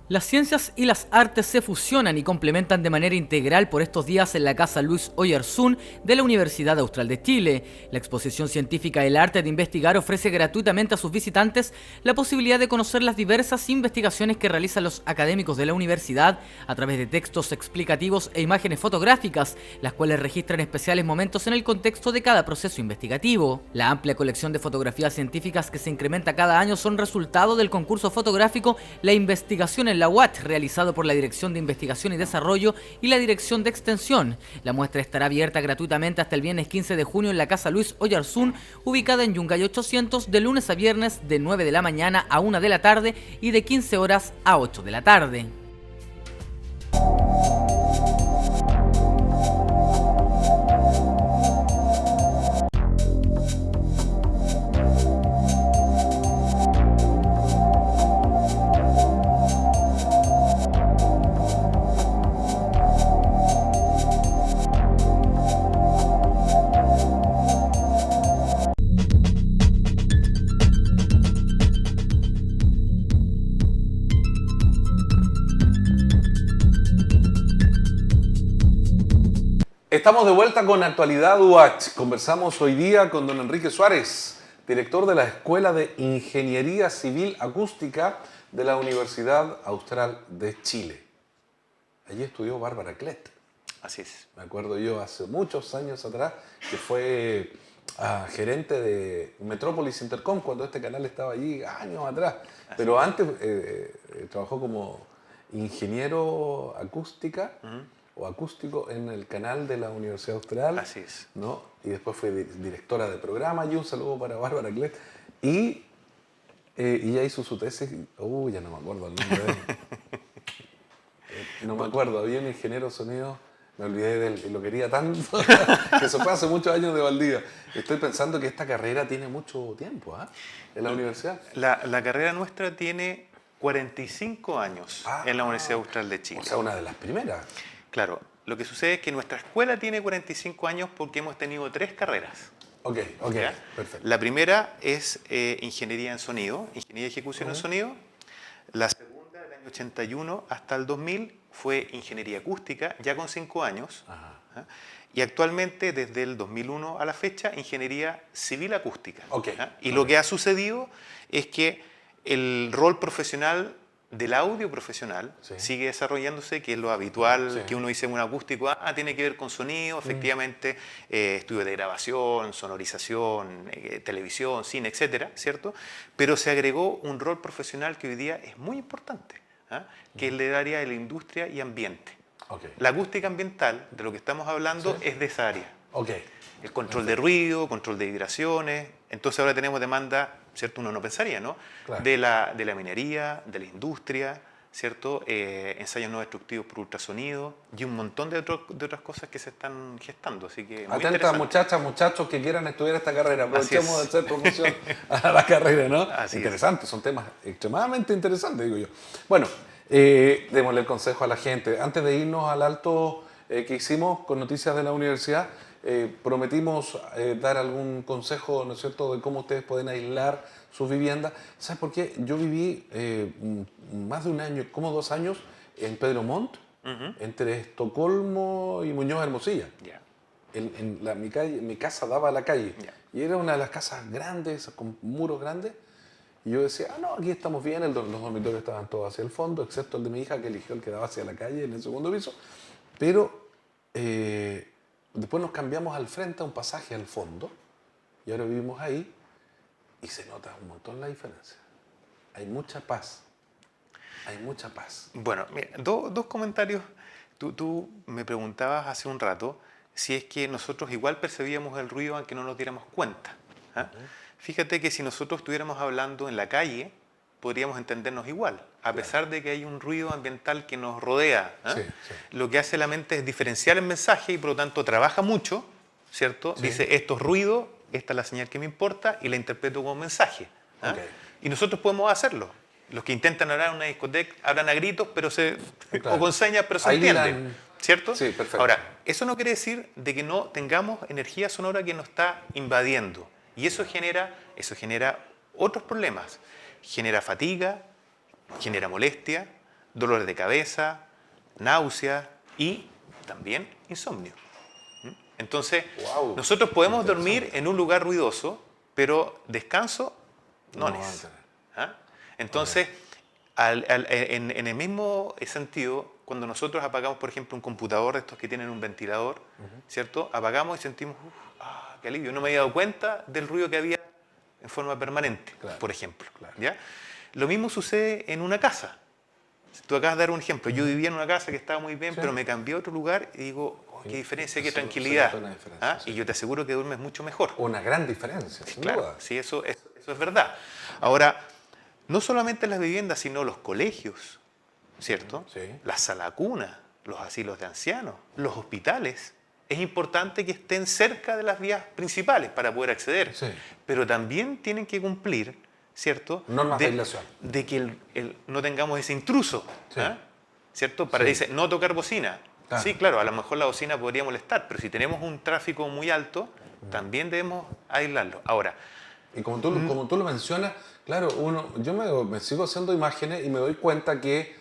Las ciencias y las artes se fusionan y complementan de manera integral por estos días en la Casa Luis Oyarzún de la Universidad Austral de Chile. La exposición científica El arte de investigar ofrece gratuitamente a sus visitantes la posibilidad de conocer las diversas investigaciones que realizan los académicos de la universidad a través de textos explicativos e imágenes fotográficas, las cuales registran especiales momentos en el contexto de cada proceso investigativo. La amplia colección de fotografías científicas que se incrementa cada año son resultado del concurso fotográfico La Investigación en la UAT, realizado por la Dirección de Investigación y Desarrollo y la Dirección de Extensión. La muestra estará abierta gratuitamente hasta el viernes 15 de junio en la Casa Luis Oyarzún, ubicada en Yungay 800, de lunes a viernes de 9 de la mañana a 1 de la tarde y de 15 horas a 8 de la tarde. Estamos de vuelta con Actualidad UACH. Conversamos hoy día con don Enrique Suárez, director de la Escuela de Ingeniería Civil Acústica de la Universidad Austral de Chile. Allí estudió Bárbara Clet. Así es. Me acuerdo yo hace muchos años atrás que fue gerente de Metrópolis Intercom cuando este canal estaba allí años atrás. Pero antes trabajó como ingeniero acústica. O acústico en el canal de la Universidad Austral. Así es. ¿No? Y después fue directora de programa. Y un saludo para Bárbara Clet. Y ella hizo su tesis. Ya no me acuerdo el nombre de él. No me acuerdo. Había un ingeniero sonido. Me olvidé de él. Y lo quería tanto. Que eso fue hace muchos años de Valdivia. Estoy pensando que esta carrera tiene mucho tiempo en la universidad. La carrera nuestra tiene 45 años en la Universidad Austral de Chile. O sea, una de las primeras. Claro, lo que sucede es que nuestra escuela tiene 45 años porque hemos tenido 3 carreras. Ok, ¿Ya? Perfecto. La primera es Ingeniería en Sonido, Ingeniería y Ejecución en Sonido. La segunda, del año 81 hasta el 2000, fue Ingeniería Acústica, ya con 5 años. ¿Ya? Y actualmente, desde el 2001 a la fecha, Ingeniería Civil Acústica. Y lo que ha sucedido es que el rol profesional del audio profesional sigue desarrollándose, que es lo habitual, que uno dice un acústico, tiene que ver con sonido, efectivamente, estudio de grabación, sonorización, televisión, cine, etcétera, ¿cierto? Pero se agregó un rol profesional que hoy día es muy importante, que es el del área de la industria y ambiente. La acústica ambiental, de lo que estamos hablando, es de esa área. El control de ruido, control de vibraciones. Entonces ahora tenemos demanda, ¿cierto? Uno no pensaría, ¿no? Claro. De la minería, de la industria, ¿cierto? Ensayos no destructivos por ultrasonido y un montón de otras cosas que se están gestando. Así que muy Atentas, muchachas, muchachos que quieran estudiar esta carrera. Aprovechemos de hacer promoción a la carrera, ¿no? Interesante, son temas extremadamente interesantes, digo yo. Bueno, démosle el consejo a la gente. Antes de irnos al alto que hicimos con Noticias de la Universidad, prometimos dar algún consejo, ¿no es cierto?, de cómo ustedes pueden aislar sus viviendas. ¿Sabes por qué? Yo viví más de un año, como 2 años, en Pedro Montt, entre Estocolmo y Muñoz Hermosilla. Mi casa daba a la calle. Y era una de las casas grandes, con muros grandes. Y yo decía, no, aquí estamos bien, los dormitorios estaban todos hacia el fondo, excepto el de mi hija, que eligió el que daba hacia la calle, en el segundo piso. Pero después nos cambiamos al frente, a un pasaje al fondo, y ahora vivimos ahí, y se nota un montón la diferencia. Hay mucha paz. Hay mucha paz. Bueno, mira, dos comentarios. Tú me preguntabas hace un rato si es que nosotros igual percibíamos el ruido aunque no nos diéramos cuenta. Fíjate que si nosotros estuviéramos hablando en la calle, podríamos entendernos igual, a pesar de que hay un ruido ambiental que nos rodea. Sí, sí. Lo que hace la mente es diferenciar el mensaje y por lo tanto trabaja mucho, ¿cierto? Sí. Dice, esto es ruido, esta es la señal que me importa y la interpreto como mensaje. Ok. Y nosotros podemos hacerlo. Los que intentan hablar en una discoteca hablan a gritos Claro. o con señas, pero se Aíslan. entiende. ¿Cierto? Sí, perfecto. Ahora, eso no quiere decir de que no tengamos energía sonora que nos está invadiendo. Y eso genera otros problemas. Genera fatiga, genera molestia, dolores de cabeza, náusea y también insomnio. Entonces, Wow, nosotros podemos interesante. dormir en un lugar ruidoso, pero descanso no No es. va a tener. ¿Ah? Entonces, en el mismo sentido, cuando nosotros apagamos, por ejemplo, un computador de estos que tienen un ventilador, ¿cierto? Apagamos y sentimos, qué alivio, no me había dado cuenta del ruido que había en forma permanente, Claro, por ejemplo. claro. ¿Ya? Lo mismo sucede en una casa. Tú acabas de dar un ejemplo. Yo vivía en una casa que estaba muy bien, Sí. pero me cambié a otro lugar y digo, qué diferencia, qué Se tranquilidad. nota una diferencia, ¿Ah? sí. Y yo te aseguro que duermes mucho mejor. Una gran diferencia, sin Claro, duda. sí, eso es verdad. Ahora, no solamente las viviendas, sino los colegios, ¿cierto? Sí. Las salacunas, los asilos de ancianos, los hospitales. Es importante que estén cerca de las vías principales para poder acceder. Sí. Pero también tienen que cumplir, ¿cierto? Normas de aislación. De que no tengamos ese intruso, Sí. ¿ah? ¿Cierto? Para Sí. dice, no tocar bocina. Claro. Sí, claro, a lo mejor la bocina podría molestar, pero si tenemos un tráfico muy alto, también debemos aislarlo. Ahora, Y como tú lo mencionas, claro, yo me sigo haciendo imágenes y me doy cuenta que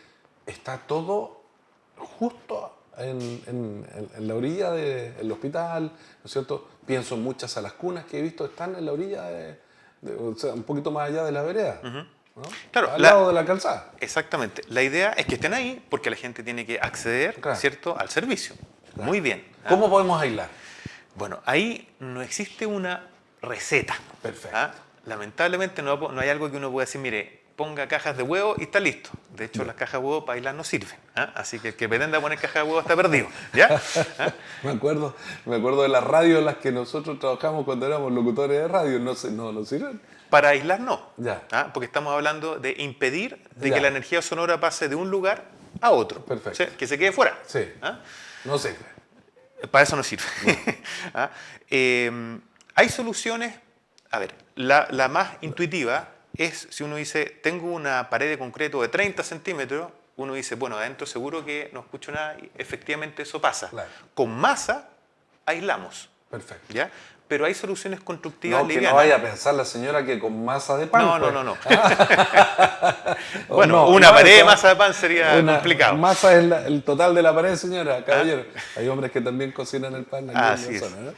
está todo justo en la orilla del hospital, ¿no es cierto? Pienso en muchas salas cunas que he visto están en la orilla, o sea, un poquito más allá de la vereda, ¿no? Claro, Al lado de la calzada. exactamente. La idea es que estén ahí porque la gente tiene que acceder, Claro. ¿cierto?, al servicio. Muy bien. ¿ah? ¿Cómo podemos aislar? Bueno, ahí no existe una receta. Perfecto. ¿ah? Lamentablemente no hay algo que uno pueda decir, mire, ponga cajas de huevo y está listo. De hecho, las cajas de huevo para aislar no sirven. ¿ah? Así que el que pretenda poner caja de huevo está perdido. ¿Ya? ¿Ah? Me acuerdo de las radios en las que nosotros trabajamos cuando éramos locutores de radio, no sirven. Para aislar no. Ya. ¿ah? Porque estamos hablando de impedir de Ya. que la energía sonora pase de un lugar a otro. Perfecto. O sea, que se quede fuera. Sí. ¿ah? No sirve. Para eso no sirve. ¿Ah? Hay soluciones. A ver, la más intuitiva es si uno dice, tengo una pared de concreto de 30 centímetros, uno dice, bueno, adentro seguro que no escucho nada y efectivamente eso pasa. Claro. Con masa aislamos. Perfecto. ¿Ya? Pero hay soluciones constructivas No, que livianas. no vaya a pensar la señora que con masa de pan. No, pues. no. O Bueno, no, una pared de esa- masa de pan sería complicado. Masa es el total de la pared, señora, caballero. Hay hombres que también cocinan el pan aquí Así en la es. zona, ¿no?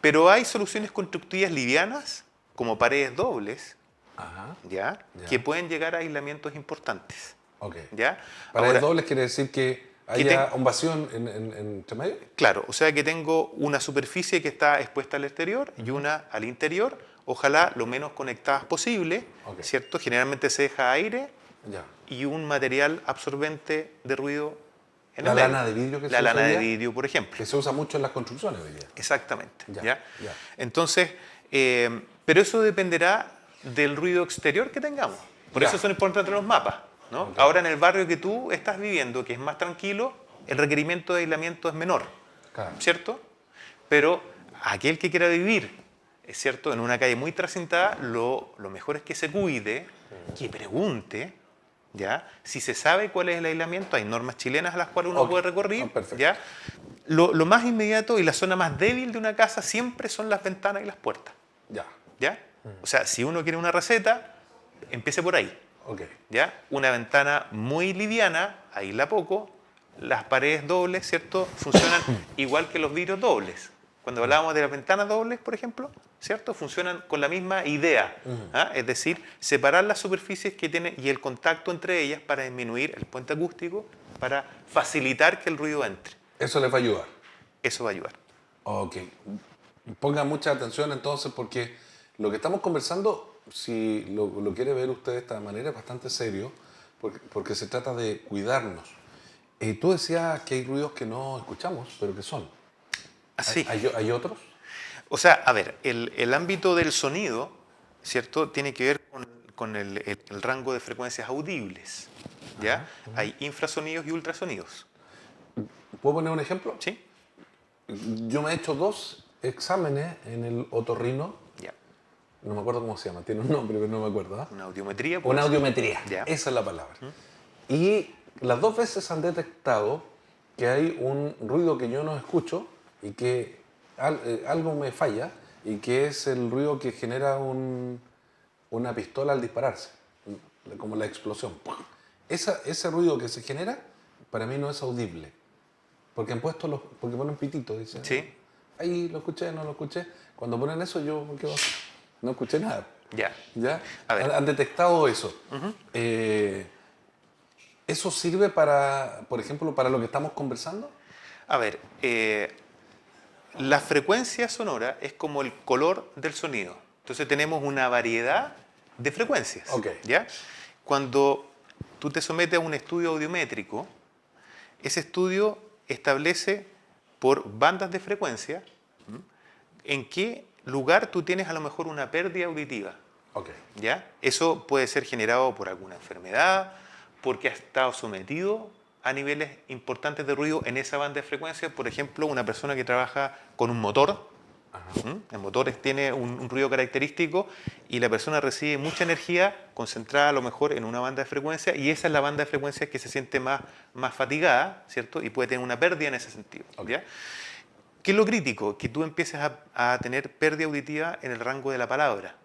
Pero hay soluciones constructivas livianas, como paredes dobles, Ajá, ¿ya? Ya. Que pueden llegar a aislamientos importantes. ok. ¿Ya? Paredes Ahora, dobles quiere decir que haya un vacío entre medio. claro, o sea que tengo una superficie que está expuesta al exterior y una al interior, ojalá lo menos conectadas posible, Ok. ¿cierto? Generalmente se deja aire Ya. y un material absorbente de ruido en La el medio. lana de vidrio que se La usa lana hoy de día. vidrio, por ejemplo. Que se usa mucho en las construcciones hoy día. Exactamente. Ya, ¿ya? ya. Entonces, pero eso dependerá del ruido exterior que tengamos. Por Ya. eso son importantes los mapas. ¿no? Ok. Ahora, en el barrio que tú estás viviendo, que es más tranquilo, el requerimiento de aislamiento es menor. Claro. ¿Cierto? Pero aquel que quiera vivir, es cierto, en una calle muy trasintada, lo mejor es que se cuide, que pregunte, ¿ya? Si se sabe cuál es el aislamiento, hay normas chilenas a las cuales uno Ok. puede recurrir, Ah, perfecto. ¿ya? Lo más inmediato y la zona más débil de una casa siempre son las ventanas y las puertas, Ya. ¿ya? O sea, si uno quiere una receta, empiece por ahí, Ok. ¿ya? Una ventana muy liviana, aísla poco, las paredes dobles, ¿cierto? Funcionan igual que los vidrios dobles. Cuando hablábamos de las ventanas dobles, por ejemplo, ¿cierto? Funcionan con la misma idea. ¿ah? Es decir, separar las superficies que tienen y el contacto entre ellas para disminuir el puente acústico, para facilitar que el ruido entre. Eso les va a ayudar. Eso va a ayudar. Ok. Pongan mucha atención entonces porque lo que estamos conversando, si lo quiere ver usted de esta manera, es bastante serio porque se trata de cuidarnos. Tú decías que hay ruidos que no escuchamos, pero que son. Así. ¿Hay otros? O sea, a ver, el ámbito del sonido, ¿cierto? Tiene que ver el rango de frecuencias audibles. ¿Ya? Hay infrasonidos y ultrasonidos. ¿Puedo poner un ejemplo? ¿Sí? Yo me he hecho 2 exámenes en el otorrino. Ya. No me acuerdo cómo se llama, tiene un nombre, pero no me acuerdo. ¿Ah? Una audiometría. Una audiometría, Ya. esa es la palabra. Y las 2 veces han detectado que hay un ruido que yo no escucho y que algo me falla, y que es el ruido que genera una pistola al dispararse, como la explosión. Ese ruido que se genera, para mí no es audible. Porque han puesto porque ponen pitito, dicen. Sí. Ahí lo escuché, no lo escuché. Cuando ponen eso yo me quedo así. No escuché nada. Ya. ¿Ya? A ver. Han detectado eso. ¿Eso sirve para, por ejemplo, para lo que estamos conversando? A ver, la frecuencia sonora es como el color del sonido. Entonces tenemos una variedad de frecuencias. Ok. ¿Ya? Cuando tú te sometes a un estudio audiométrico, ese estudio establece por bandas de frecuencia en qué lugar tú tienes a lo mejor una pérdida auditiva. Ok. ¿Ya? Eso puede ser generado por alguna enfermedad, porque ha estado sometido a niveles importantes de ruido en esa banda de frecuencia. Por ejemplo, una persona que trabaja con un motor, el motor tiene un ruido característico y la persona recibe mucha energía concentrada a lo mejor en una banda de frecuencia, y esa es la banda de frecuencia que se siente más fatigada, ¿cierto? Y puede tener una pérdida en ese sentido. Okay. ¿Ya? ¿Qué es lo crítico? Que tú empieces a tener pérdida auditiva en el rango de la palabra.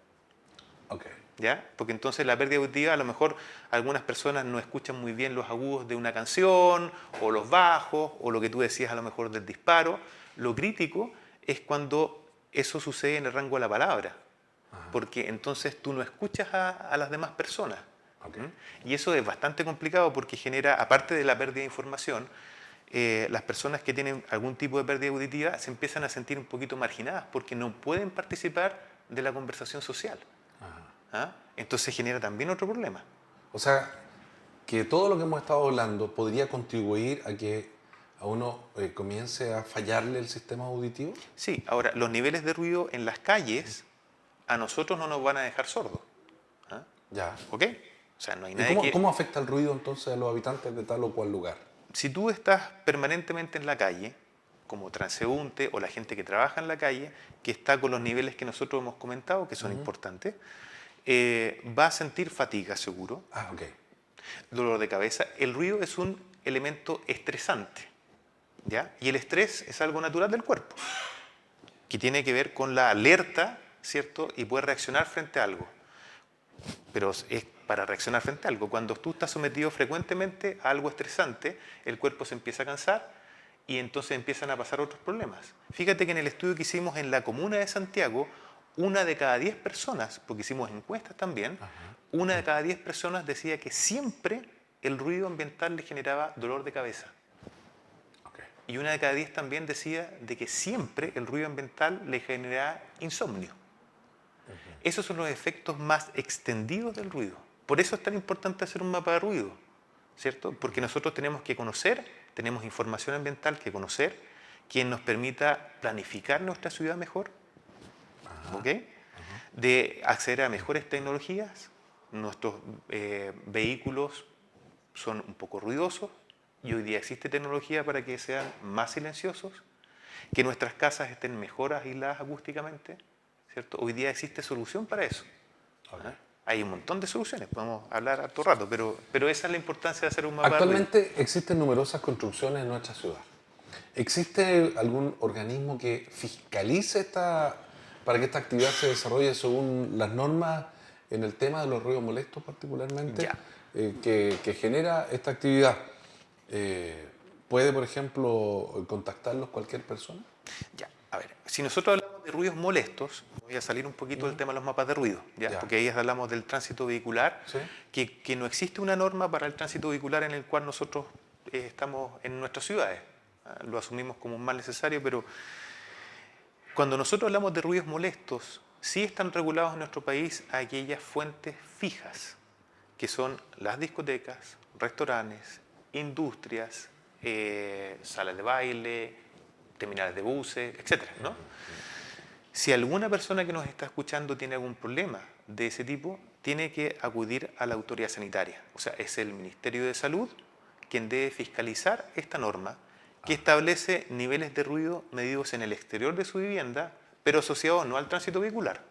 Okay. ¿Ya? Porque entonces la pérdida auditiva, a lo mejor algunas personas no escuchan muy bien los agudos de una canción, o los bajos, o lo que tú decías a lo mejor del disparo. Lo crítico es cuando eso sucede en el rango de la palabra, porque entonces tú no escuchas a las demás personas. Okay. Y eso es bastante complicado porque genera, aparte de la pérdida de información, las personas que tienen algún tipo de pérdida auditiva se empiezan a sentir un poquito marginadas porque no pueden participar de la conversación social. ¿Ah? Entonces genera también otro problema. O sea, que todo lo que hemos estado hablando podría contribuir a que a uno comience a fallarle el sistema auditivo. Sí, ahora, los niveles de ruido en las calles a nosotros no nos van a dejar sordos. ¿Ah? Ya. ¿Ok? O sea, no hay ¿Y nadie cómo afecta el ruido entonces a los habitantes de tal o cual lugar? Si tú estás permanentemente en la calle, como transeúnte o la gente que trabaja en la calle, que está con los niveles que nosotros hemos comentado, que son importantes, va a sentir fatiga seguro, Ah, ok. dolor de cabeza. El ruido es un elemento estresante, ¿ya? Y el estrés es algo natural del cuerpo, que tiene que ver con la alerta, ¿cierto? Y puede reaccionar frente a algo. Pero es para reaccionar frente a algo. Cuando tú estás sometido frecuentemente a algo estresante, el cuerpo se empieza a cansar y entonces empiezan a pasar otros problemas. Fíjate que en el estudio que hicimos en la comuna de Santiago, 1 de cada 10 personas, porque hicimos encuestas también, 1 de cada 10 personas decía que siempre el ruido ambiental le generaba dolor de cabeza. Okay. Y 1 de cada 10 también decía de que siempre el ruido ambiental le generaba insomnio. Esos son los efectos más extendidos del ruido. Por eso es tan importante hacer un mapa de ruido, ¿cierto? Porque nosotros tenemos que conocer, tenemos información ambiental que conocer, que nos permita planificar nuestra ciudad mejor, ¿ok? De acceder a mejores tecnologías. Nuestros vehículos son un poco ruidosos y hoy día existe tecnología para que sean más silenciosos, que nuestras casas estén mejor aisladas acústicamente, ¿cierto? Hoy día existe solución para eso. Okay. Hay un montón de soluciones, podemos hablar harto rato, pero esa es la importancia de hacer un mapa. Actualmente existen numerosas construcciones en nuestra ciudad. ¿Existe algún organismo que fiscalice para que esta actividad se desarrolle según las normas en el tema de los ruidos molestos particularmente? Ya. Que genera esta actividad. ¿Puede, por ejemplo, contactarlos cualquier persona? Ya, a ver, si nosotros hablamos de ruidos molestos, voy a salir un poquito del tema de los mapas de ruido, ¿ya? Porque ahí hablamos del tránsito vehicular, ¿Sí? que no existe una norma para el tránsito vehicular en el cual nosotros estamos en nuestras ciudades. Lo asumimos como un mal necesario, pero cuando nosotros hablamos de ruidos molestos, sí están regulados en nuestro país aquellas fuentes fijas, que son las discotecas, restaurantes, industrias, salas de baile, terminales de buses, etc., ¿no? Si alguna persona que nos está escuchando tiene algún problema de ese tipo, tiene que acudir a la autoridad sanitaria. O sea, es el Ministerio de Salud quien debe fiscalizar esta norma que establece niveles de ruido medidos en el exterior de su vivienda, pero asociados no al tránsito vehicular,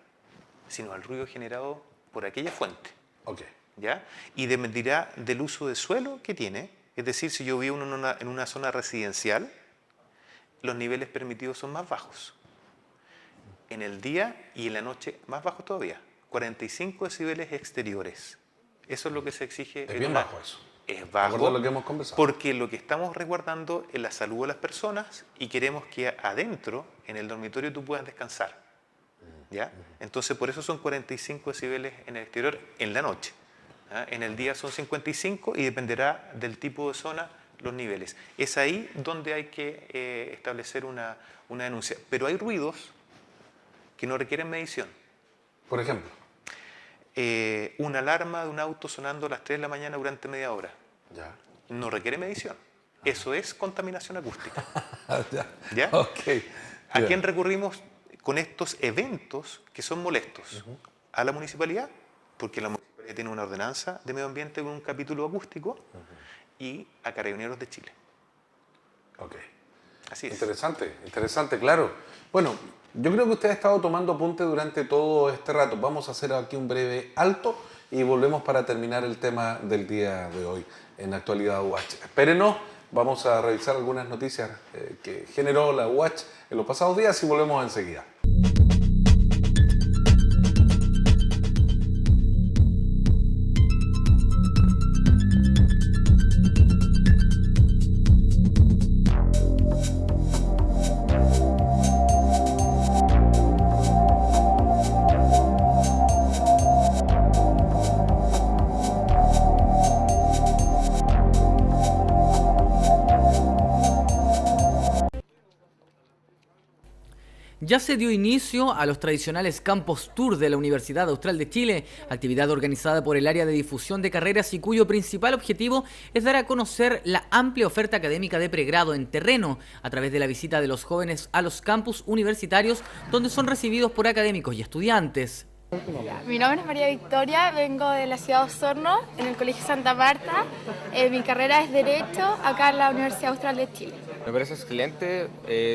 sino al ruido generado por aquella fuente. Ok. ¿Ya? Y dependerá del uso de suelo que tiene. Es decir, si yo vivo en una zona residencial, los niveles permitidos son más bajos. En el día y en la noche, más bajos todavía. 45 decibeles exteriores. Eso es lo que se exige. Es bien bajo eso. Es bajo, ¿Recuerda lo que hemos conversado? porque lo que estamos resguardando es la salud de las personas y queremos que adentro, en el dormitorio, tú puedas descansar. ¿Ya? Entonces, por eso son 45 decibeles en el exterior en la noche. ¿Ah? En el día son 55 y dependerá del tipo de zona los niveles. Es ahí donde hay que establecer una denuncia. Pero hay ruidos que no requieren medición. Por ejemplo. Una alarma de un auto sonando a las 3 de la mañana durante media hora. Ya. No requiere medición. Eso es contaminación acústica. Ya. ¿Ya? Ok. ¿A Ya. quién recurrimos con estos eventos que son molestos? A la municipalidad, porque la municipalidad tiene una ordenanza de medio ambiente con un capítulo acústico, y a Carabineros de Chile. Ok. Así es. Interesante, interesante, claro. Bueno, yo creo que usted ha estado tomando apunte durante todo este rato. Vamos a hacer aquí un breve alto y volvemos para terminar el tema del día de hoy en Actualidad UH. Espérenos, vamos a revisar algunas noticias que generó la UH en los pasados días y volvemos enseguida. Ya se dio inicio a los tradicionales Campus Tour de la Universidad Austral de Chile, actividad organizada por el área de difusión de carreras y cuyo principal objetivo es dar a conocer la amplia oferta académica de pregrado en terreno a través de la visita de los jóvenes a los campus universitarios donde son recibidos por académicos y estudiantes. Mi nombre es María Victoria, vengo de la ciudad de Osorno, en el Colegio Santa Marta. Mi carrera es Derecho, acá en la Universidad Austral de Chile. Me parece excelente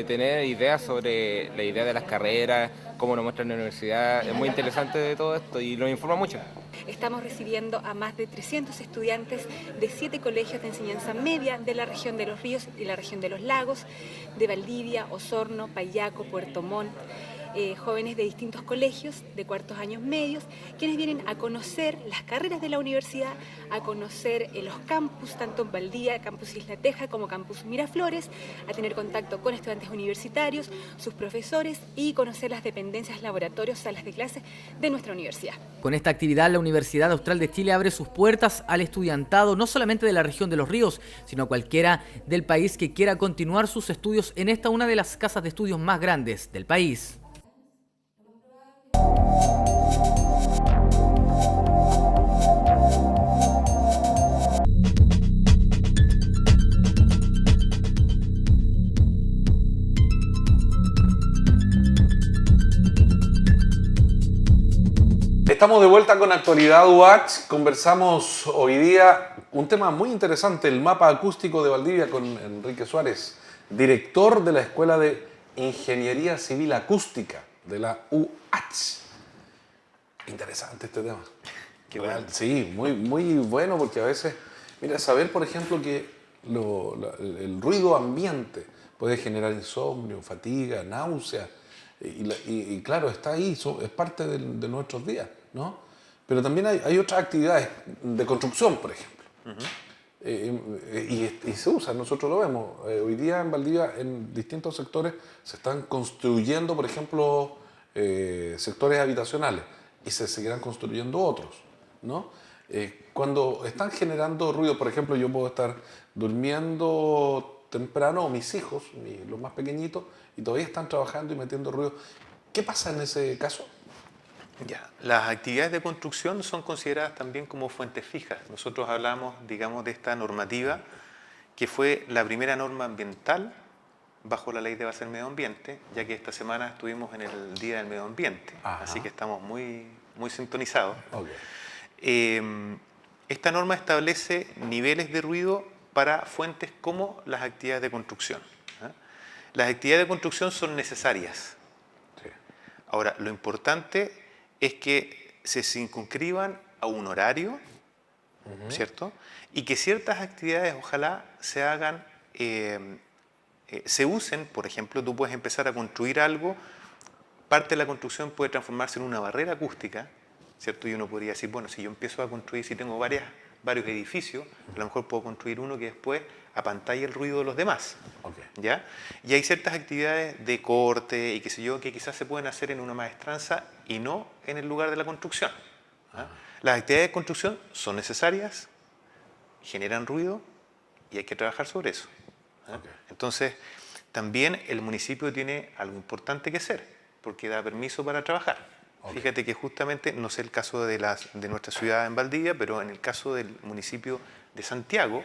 tener ideas sobre la idea de las carreras, cómo nos muestra la universidad. Es muy interesante de todo esto y nos informa mucho. Estamos recibiendo a más de 300 estudiantes de 7 colegios de enseñanza media de la región de Los Ríos y la región de Los Lagos, de Valdivia, Osorno, Payaco, Puerto Montt. Jóvenes de distintos colegios de cuartos años medios, quienes vienen a conocer las carreras de la universidad, a conocer los campus, tanto en Valdivia, Campus Isla Teja, como Campus Miraflores, a tener contacto con estudiantes universitarios, sus profesores y conocer las dependencias, laboratorios, salas de clases de nuestra universidad. Con esta actividad, la Universidad Austral de Chile abre sus puertas al estudiantado, no solamente de la región de Los Ríos, sino a cualquiera del país que quiera continuar sus estudios en esta una de las casas de estudios más grandes del país. Estamos de vuelta con Actualidad UH. Conversamos hoy día un tema muy interesante, el mapa acústico de Valdivia, con Enrique Suárez, director de la Escuela de Ingeniería Civil Acústica de la UH. Interesante este tema. Qué bueno. Sí, muy bueno, porque a veces, mira, saber, por ejemplo, que el ruido ambiente puede generar insomnio, fatiga, náusea, y claro, está ahí, es parte de nuestros días, ¿no? Pero también hay otras actividades de construcción, por ejemplo. Y se usa, nosotros lo vemos. Hoy día en Valdivia, en distintos sectores, se están construyendo, por ejemplo, sectores habitacionales, y se seguirán construyendo otros, ¿no? Cuando están generando ruido, por ejemplo, yo puedo estar durmiendo temprano, o mis hijos, los más pequeñitos, y todavía están trabajando y metiendo ruido. ¿Qué pasa en ese caso? Ya, las actividades de construcción son consideradas también como fuentes fijas. Nosotros hablamos, digamos, de esta normativa que fue la primera norma ambiental bajo la ley de base del medio ambiente, ya que esta semana estuvimos en el Día del Medio Ambiente, así que estamos muy sintonizados. Esta norma establece niveles de ruido para fuentes como las actividades de construcción. Las actividades de construcción son necesarias. Ahora, lo importante es que se circunscriban a un horario, ¿cierto? Y que ciertas actividades ojalá se hagan, se usen. Por ejemplo, tú puedes empezar a construir algo, parte de la construcción puede transformarse en una barrera acústica, ¿cierto? Y uno podría decir, bueno, si yo empiezo a construir, si tengo varios edificios, a lo mejor puedo construir uno que después apantalle el ruido de los demás. ¿Ya? Y hay ciertas actividades de corte y qué sé yo, que quizás se pueden hacer en una maestranza y no en el lugar de la construcción. Las actividades de construcción son necesarias, generan ruido y hay que trabajar sobre eso. Entonces, también el municipio tiene algo importante que hacer, porque da permiso para trabajar. Fíjate que justamente, no sé el caso de nuestra ciudad en Valdivia, pero en el caso del municipio de Santiago,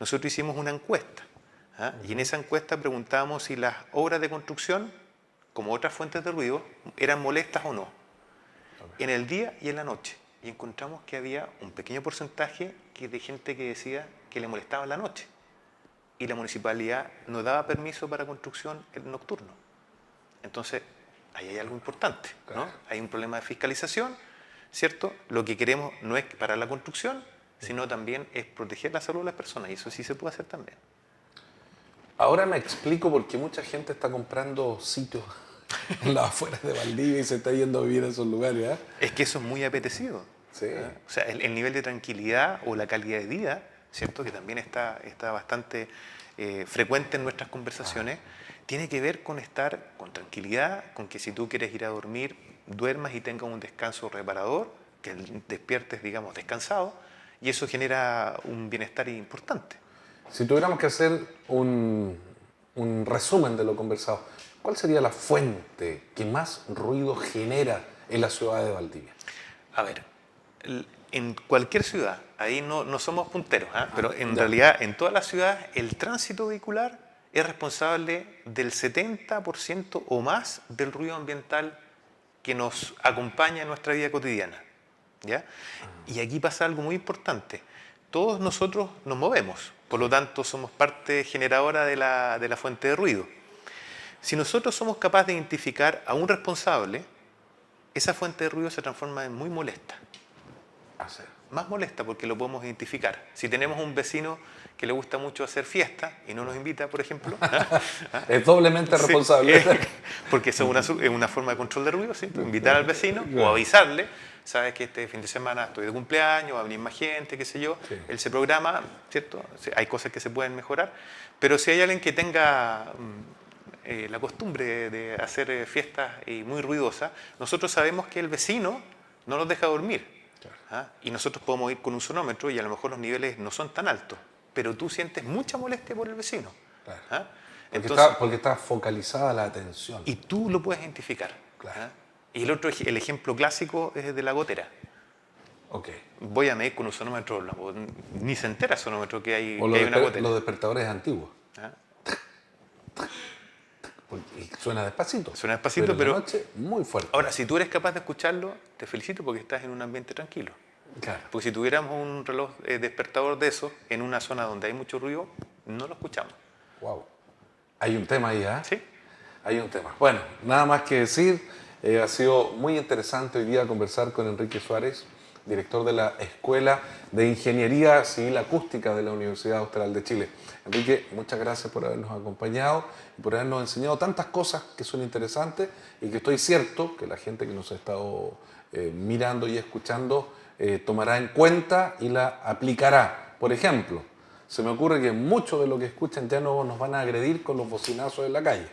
nosotros hicimos una encuesta. Y en esa encuesta preguntábamos si las obras de construcción, como otras fuentes de ruido, eran molestas o no, en el día y en la noche. Y encontramos que había un pequeño porcentaje de gente que decía que le molestaba en la noche. Y la municipalidad no daba permiso para construcción nocturno. Entonces, ahí hay algo importante, ¿no? Hay un problema de fiscalización, ¿cierto? Lo que queremos no es parar la construcción, sino también es proteger la salud de las personas, y eso sí se puede hacer también. Ahora me explico por qué mucha gente está comprando sitios en las afueras de Valdivia y se está yendo a vivir a esos lugares. Es que eso es muy apetecido. Sí. O sea, el nivel de tranquilidad o la calidad de vida, ¿cierto? Que también está bastante frecuente en nuestras conversaciones, tiene que ver con estar con tranquilidad, con que si tú quieres ir a dormir, duermas y tengas un descanso reparador, que despiertes, digamos, descansado, y eso genera un bienestar importante. Si tuviéramos que hacer un resumen de lo conversado, ¿cuál sería la fuente que más ruido genera en la ciudad de Valdivia? A ver, en cualquier ciudad, ahí no somos punteros, pero en realidad en todas las ciudades el tránsito vehicular es responsable del 70% o más del ruido ambiental que nos acompaña en nuestra vida cotidiana. ¿Ya? Y aquí pasa algo muy importante. Todos nosotros nos movemos, por lo tanto somos parte generadora de la fuente de ruido. Si nosotros somos capaces de identificar a un responsable, esa fuente de ruido se transforma en muy molesta. Más molesta porque lo podemos identificar. Si tenemos un vecino que le gusta mucho hacer fiesta y no nos invita, por ejemplo, es doblemente responsable. Sí, porque eso es una forma de control de ruido, ¿sí? Invitar al vecino o avisarle, sabes que este fin de semana estoy de cumpleaños, va a venir más gente, qué sé yo, él se programa, ¿cierto? Hay cosas que se pueden mejorar, pero si hay alguien que tenga la costumbre de hacer fiestas muy ruidosas, nosotros sabemos que el vecino no nos deja dormir. Y nosotros podemos ir con un sonómetro y a lo mejor los niveles no son tan altos, pero tú sientes mucha molestia por el vecino. Porque está focalizada la atención. Y tú lo puedes identificar. Y el ejemplo clásico es de la gotera. Voy a medir con un sonómetro, ni se entera el sonómetro que hay una gotera. Los despertadores antiguos. Y suena despacito. Suena despacito, pero noche, muy fuerte. Ahora, si tú eres capaz de escucharlo, te felicito porque estás en un ambiente tranquilo. Claro. Porque si tuviéramos un reloj despertador de esos en una zona donde hay mucho ruido, no lo escuchamos. Wow. Hay un tema ahí, ¿eh? Sí. Hay un tema. Bueno, nada más que decir. Ha sido muy interesante hoy día conversar con Enrique Suárez, director de la Escuela de Ingeniería Civil Acústica de la Universidad Austral de Chile. Enrique, muchas gracias por habernos acompañado y por habernos enseñado tantas cosas que son interesantes y que estoy cierto que la gente que nos ha estado mirando y escuchando tomará en cuenta y la aplicará. Por ejemplo, se me ocurre que muchos de lo que escuchan ya no nos van a agredir con los bocinazos en la calle,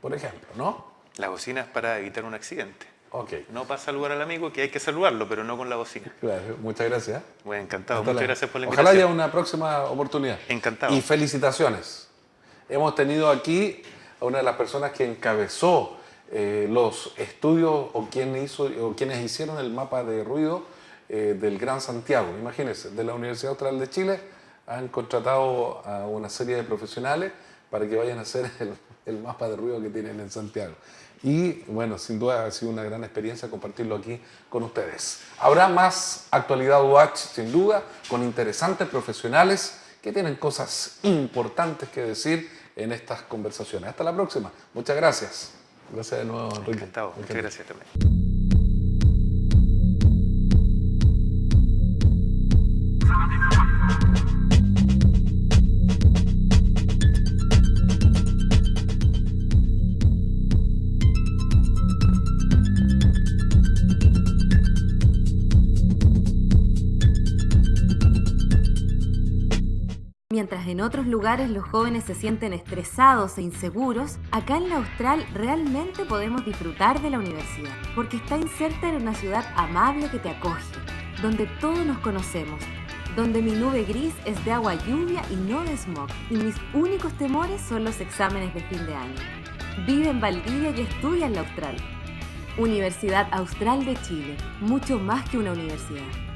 por ejemplo, ¿no? La bocina es para evitar un accidente. Okay. No para saludar al amigo, que hay que saludarlo, pero no con la bocina. Claro, muchas gracias. Bueno, encantado. Muchas gracias por la invitación. Ojalá haya una próxima oportunidad. Encantado. Y felicitaciones. Hemos tenido aquí a una de las personas que encabezó los estudios o quienes hicieron el mapa de ruido del Gran Santiago. Imagínense, de la Universidad Austral de Chile han contratado a una serie de profesionales para que vayan a hacer el mapa de ruido que tienen en Santiago. Y bueno, sin duda ha sido una gran experiencia compartirlo aquí con ustedes. Habrá más actualidad UH, sin duda, con interesantes profesionales que tienen cosas importantes que decir en estas conversaciones. Hasta la próxima. Muchas gracias. Gracias de nuevo, Enrique. Encantado. Muchas gracias también. Mientras en otros lugares los jóvenes se sienten estresados e inseguros, acá en la Austral realmente podemos disfrutar de la universidad, porque está inserta en una ciudad amable que te acoge, donde todos nos conocemos, donde mi nube gris es de agua lluvia y no de smog, y mis únicos temores son los exámenes de fin de año. Vive en Valdivia y estudia en la Austral. Universidad Austral de Chile, mucho más que una universidad.